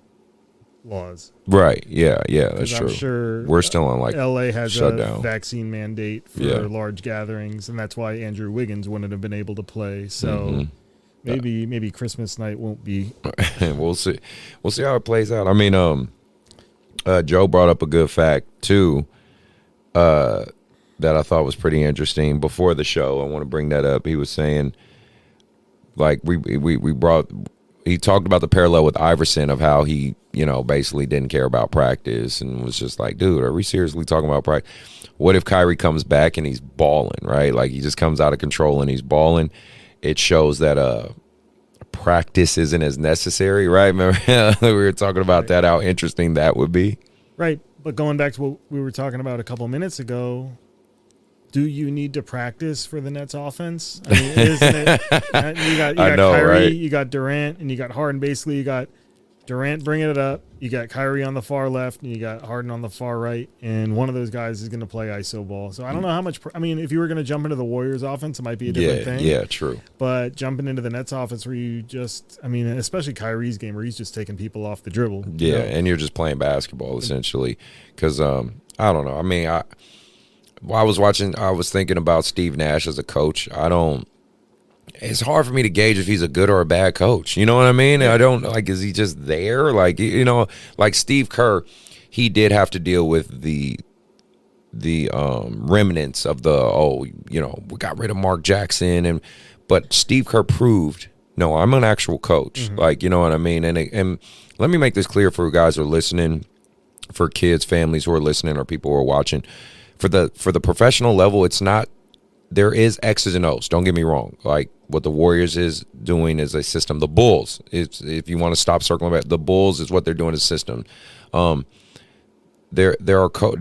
laws. Right. Yeah, that's true. I'm sure we're still on LA has shutdown. A vaccine mandate for large gatherings, and that's why Andrew Wiggins wouldn't have been able to play. So maybe Christmas night won't be. We'll see how it plays out. I mean, Joe brought up a good fact too that I thought was pretty interesting before the show. I want to bring that up. He was saying, like, he talked about the parallel with Iverson of how he, basically didn't care about practice and was just like, dude, are we seriously talking about practice? What if Kyrie comes back and he's balling, right? Like, he just comes out of control and he's balling. It shows that practice isn't as necessary, right? Remember we were talking about that, how interesting that would be. Right, but going back to what we were talking about a couple minutes ago, do you need to practice for the Nets offense? I mean, isn't it? You got Kyrie, right? You got Durant, and you got Harden. Basically, you got Durant bringing it up. You got Kyrie on the far left, and you got Harden on the far right. And one of those guys is going to play ISO ball. So I don't know how much. If you were going to jump into the Warriors offense, it might be a different thing. Yeah, true. But jumping into the Nets offense where you just, especially Kyrie's game where he's just taking people off the dribble. Yeah, and you're just playing basketball essentially. Because I don't know. I was thinking about Steve Nash as a coach. It's hard for me to gauge if he's a good or a bad coach. You know what I mean? I don't is he just there? Like Steve Kerr, he did have to deal with the remnants of we got rid of Mark Jackson but Steve Kerr proved, no, I'm an actual coach. Mm-hmm. Like, you know what I mean? And let me make this clear for guys who are listening, for kids, families who are listening, or people who are watching. For the professional level, it's not. There is X's and O's. Don't get me wrong. Like what the Warriors is doing is a system. The Bulls, if you want to stop circling back, the Bulls is what they're doing as a system. There are for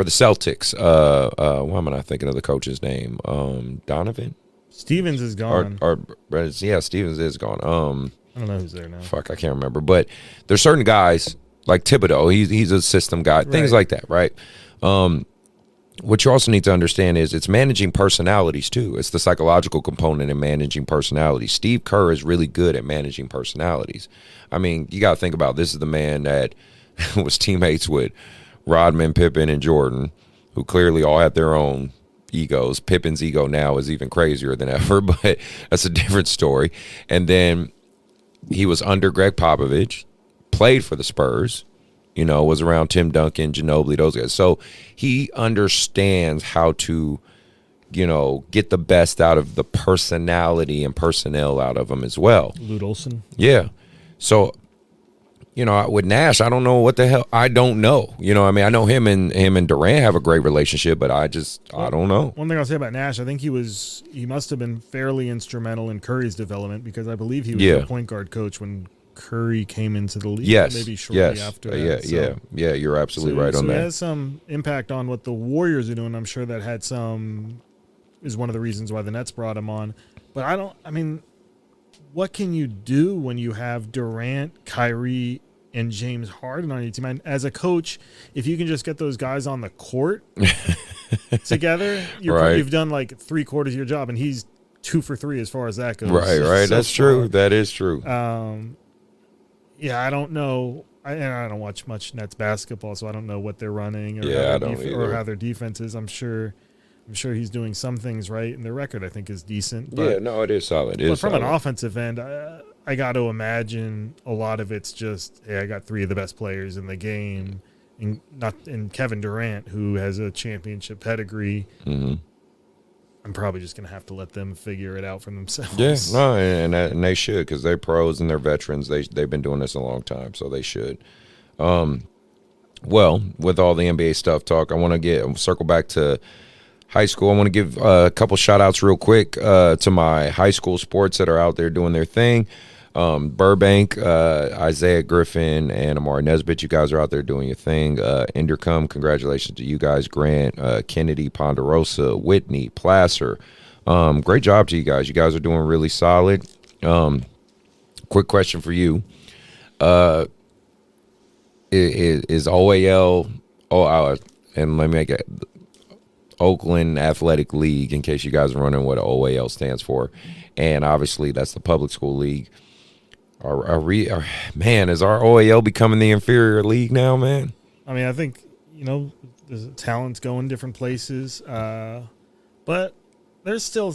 the Celtics. Why am I not thinking of the coach's name? Donovan. Stevens is gone. Stevens is gone. I don't know who's there now. Fuck, I can't remember. But there's certain guys like Thibodeau. He's a system guy. Things like that, right? What you also need to understand is it's managing personalities too. It's the psychological component in managing personalities. Steve Kerr is really good at managing personalities. I mean, you got to think about this is the man that was teammates with Rodman, Pippen, and Jordan, who clearly all had their own egos. Pippen's ego now is even crazier than ever, but that's a different story. And then he was under Greg Popovich, played for the Spurs, was around Tim Duncan, Ginobili, those guys. So he understands how to, get the best out of the personality and personnel out of them as well. Lute Olson. Yeah. So, with Nash, I don't know what the hell. I don't know. I know him and Durant have a great relationship, but I don't know. One thing I'll say about Nash, I think he must have been fairly instrumental in Curry's development because I believe he was the point guard coach when Curry came into the league. Yes. Maybe shortly after that. Yeah. You're absolutely right on that. So it has some impact on what the Warriors are doing. I'm sure that is one of the reasons why the Nets brought him on. But what can you do when you have Durant, Kyrie, and James Harden on your team? And as a coach, if you can just get those guys on the court together, you've done like 3/4 of your job, and he's 2 for 3 as far as that goes. Right. That's true. That is true. Yeah, I don't know. I don't watch much Nets basketball, so I don't know what they're running or how their defense is. I'm sure he's doing some things right, and their record, I think, is decent. But, it is solid. But from an offensive end, I got to imagine a lot of it's just, hey, I got 3 of the best players in the game, and Kevin Durant, who has a championship pedigree. Mm-hmm. I'm probably just going to have to let them figure it out for themselves. Yeah, no, and they should because they're pros and they're veterans. They've been doing this a long time, so they should. Well, with all the NBA stuff talk, I want to circle back to high school. I want to give a couple shout-outs real quick to my high school sports that are out there doing their thing. Burbank, Isaiah Griffin, and Amari Nesbitt, you guys are out there doing your thing. Indercom, congratulations to you guys. Grant, Kennedy, Ponderosa, Whitney, Placer. Great job to you guys. You guys are doing really solid. Quick question for you. Is OAL, and let me make it, Oakland Athletic League, in case you guys are wondering what OAL stands for. And obviously that's the public school league. Is our OAL becoming the inferior league now, man? I mean, I think, there's talent's going different places, but there's still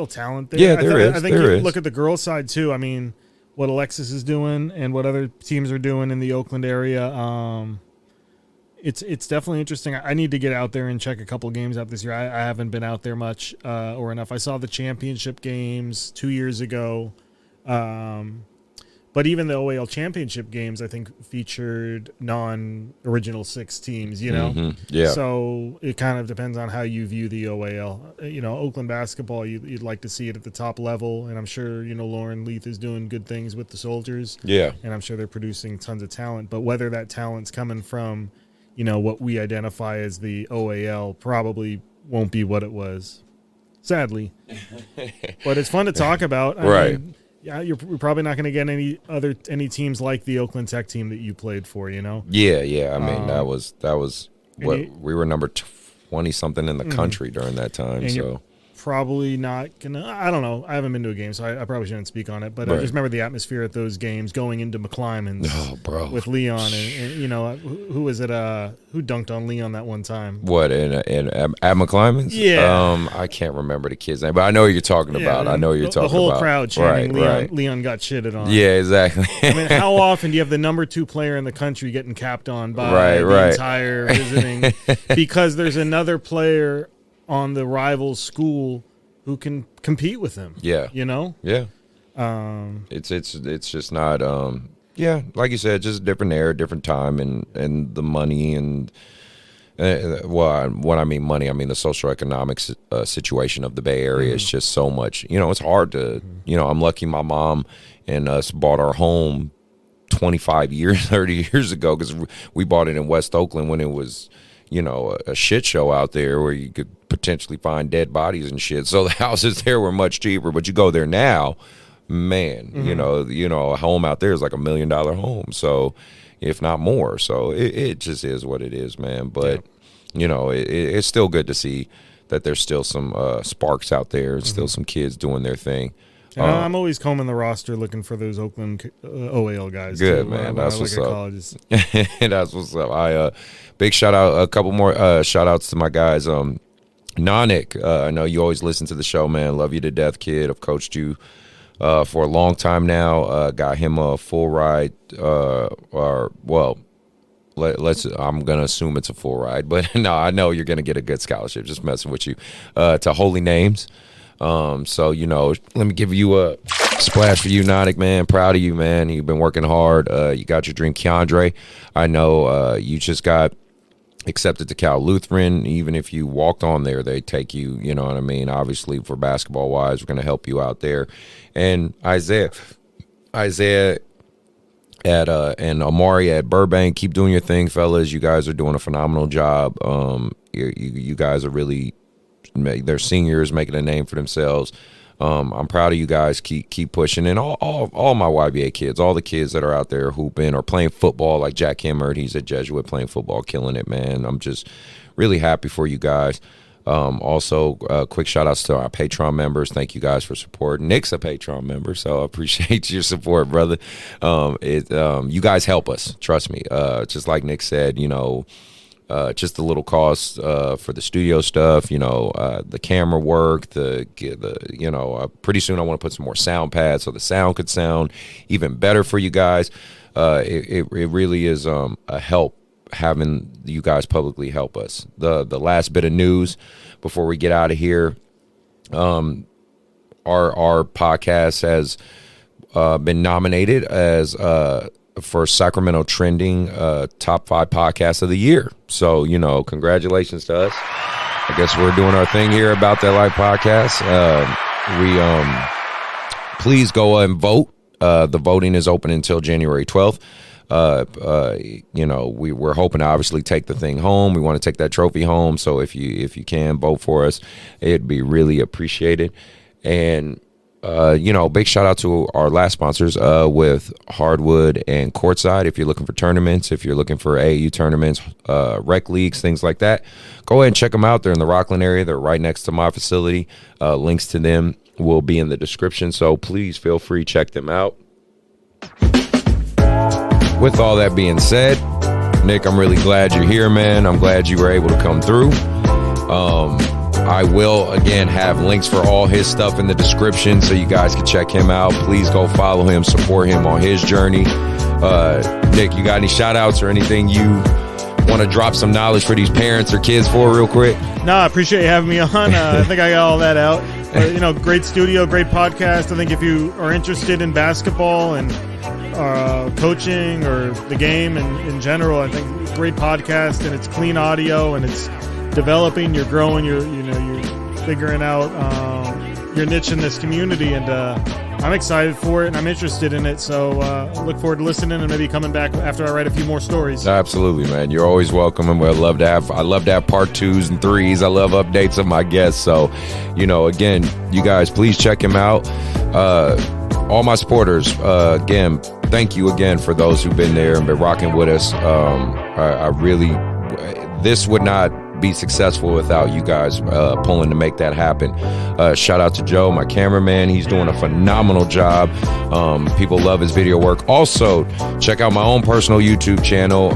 talent there. Yeah, there is. I think look at the girls' side too. I mean, what Alexis is doing and what other teams are doing in the Oakland area. It's definitely interesting. I need to get out there and check a couple games out this year. I haven't been out there much or enough. I saw the championship games 2 years ago. But even the OAL championship games, I think, featured non-original 6 teams, Mm-hmm. Yeah. So it kind of depends on how you view the OAL. Oakland basketball, you'd like to see it at the top level, and I'm sure, Lauren Leith is doing good things with the Soldiers. Yeah. And I'm sure they're producing tons of talent. But whether that talent's coming from, what we identify as the OAL probably won't be what it was, sadly. But it's fun to talk about. I mean, yeah, you're probably not going to get any teams like the Oakland Tech team that you played for, Yeah. I mean, that was what we were number 20 something in the country during that time. So you're probably not gonna. I don't know. I haven't been to a game, so I probably shouldn't speak on it. But I just remember the atmosphere at those games, going into McClymonds. Oh, bro, with Leon and who was it? Who dunked on Leon that one time? What at McClymonds? Yeah, I can't remember the kid's name, but I know what you're talking about. I know what you're talking about. The whole crowd chanting Leon. Right. Leon got shitted on. Yeah, exactly. I mean, how often do you have the number 2 player in the country getting capped on by the entire visiting because there's another player on the rival school who can compete with him? Yeah. Yeah. It's just not like you said, just a different era, different time, and the money and when I mean money, I mean the socioeconomic situation of the Bay Area is just so much. It's hard to I'm lucky my mom and us bought our home 25 years, 30 years ago, because we bought it in West Oakland when it was a shit show out there where you could potentially find dead bodies and shit. So the houses there were much cheaper, but you go there now, man, a home out there is like $1 million home. So, if not more. So it just is what it is, man. But, you know, it's still good to see that there's still some sparks out there, still some kids doing their thing. I'm always combing the roster looking for those Oakland OAL guys. Good, too, man. when That's I what's look at up. colleges. That's what's up. Big shout out, a couple more shout outs to my guys. Nick, I know you always listen to the show, man. Love you to death, kid. I've coached you for a long time now. Got him a full ride, I'm gonna assume it's a full ride, but no, I know you're gonna get a good scholarship. Just messing with you. To Holy Names. So, you know, let me give you a splash for you, Nick, man. Proud of you, man. You've been working hard. You got your dream. Keandre, I know you just got accepted to Cal Lutheran. Even if you walked on there, they take you, you know what I mean? Obviously, for basketball wise, we're going to help you out there. And Isaiah and Amari at Burbank, keep doing your thing, fellas. You guys are doing a phenomenal job. You guys are really, they're seniors making a name for themselves. I'm proud of you guys. Keep pushing. And all my YBA kids, all the kids that are out there hooping or playing football, like Jack Himmert, he's a Jesuit playing football, killing it, man. I'm just really happy for you guys. Also, quick shout outs to our Patreon members. Thank you guys for support. Nick's a Patreon member, so I appreciate your support, brother. You guys help us, trust me. Just like Nick said, you know, just the little cost for the studio stuff, you know, the camera work, you know, pretty soon I want to put some more sound pads so the sound could sound even better for you guys. It really is a help having you guys publicly help us. The last bit of news before we get out of here, our podcast has been nominated as for Sacramento Trending top 5 podcast of the year. So, you know, congratulations to us. I guess we're doing our thing here about That Life podcast. Please go and vote. The voting is open until January 12th. You know, we're hoping to obviously take the thing home. We want to take that trophy home. So if you can vote for us, it'd be really appreciated. And you know, big shout out to our last sponsors with Hardwood and Courtside. If you're looking for tournaments, if you're looking for AAU tournaments, rec leagues, things like that, go ahead and check them out. They're in the Rockland area. They're right next to my facility. Links to them will be in the description. So please feel free, check them out. With all that being said, Nick, I'm really glad you're here, man. I'm glad you were able to come through. I will, again, have links for all his stuff in the description so you guys can check him out. Please go follow him, support him on his journey. Nick, you got any shout outs or anything you want to drop some knowledge for these parents or kids for real quick? No, I appreciate you having me on. I think I got all that out. You know, great studio, great podcast. I think if you are interested in basketball and coaching or the game and in general, I think it's a great podcast, and it's clean audio, and it's developing, you're growing, you're figuring out your niche in this community, and I'm excited for it and I'm interested in it, so I look forward to listening and maybe coming back after I write a few more stories. Absolutely, man. You're always welcome, and I love to have part 2s and 3s. I love updates of my guests. So, you know, again, you guys, please check him out. All my supporters, again, thank you again for those who've been there and been rocking with us. I really, this would not be successful without you guys pulling to make that happen. Shout out to Joe, my cameraman. He's doing a phenomenal job. People love his video work. Also, check out my own personal YouTube channel.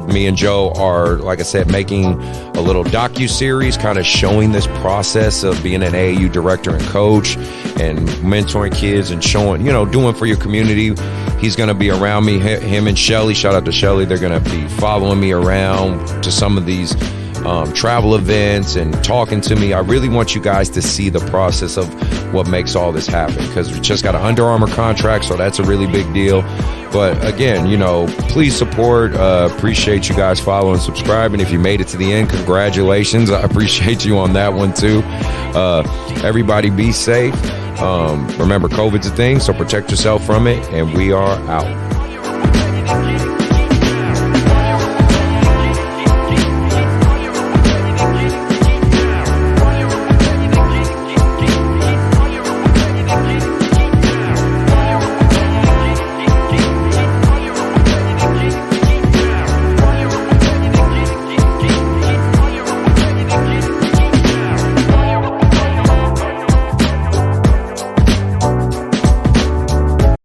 Me and Joe are, like I said, making a little docu-series kind of showing this process of being an AAU director and coach and mentoring kids and showing, you know, doing for your community. He's going to be around me, him and Shelly. Shout out to Shelly. They're going to be following me around to some of these travel events and talking to me. I really want you guys to see the process of what makes all this happen, because we just got an Under Armour contract, so that's a really big deal. But again, you know, please support. Appreciate you guys following, subscribing. If you made it to the end, congratulations. I appreciate you on that one too. Everybody be safe. Remember, COVID's a thing, so protect yourself from it, and we are out.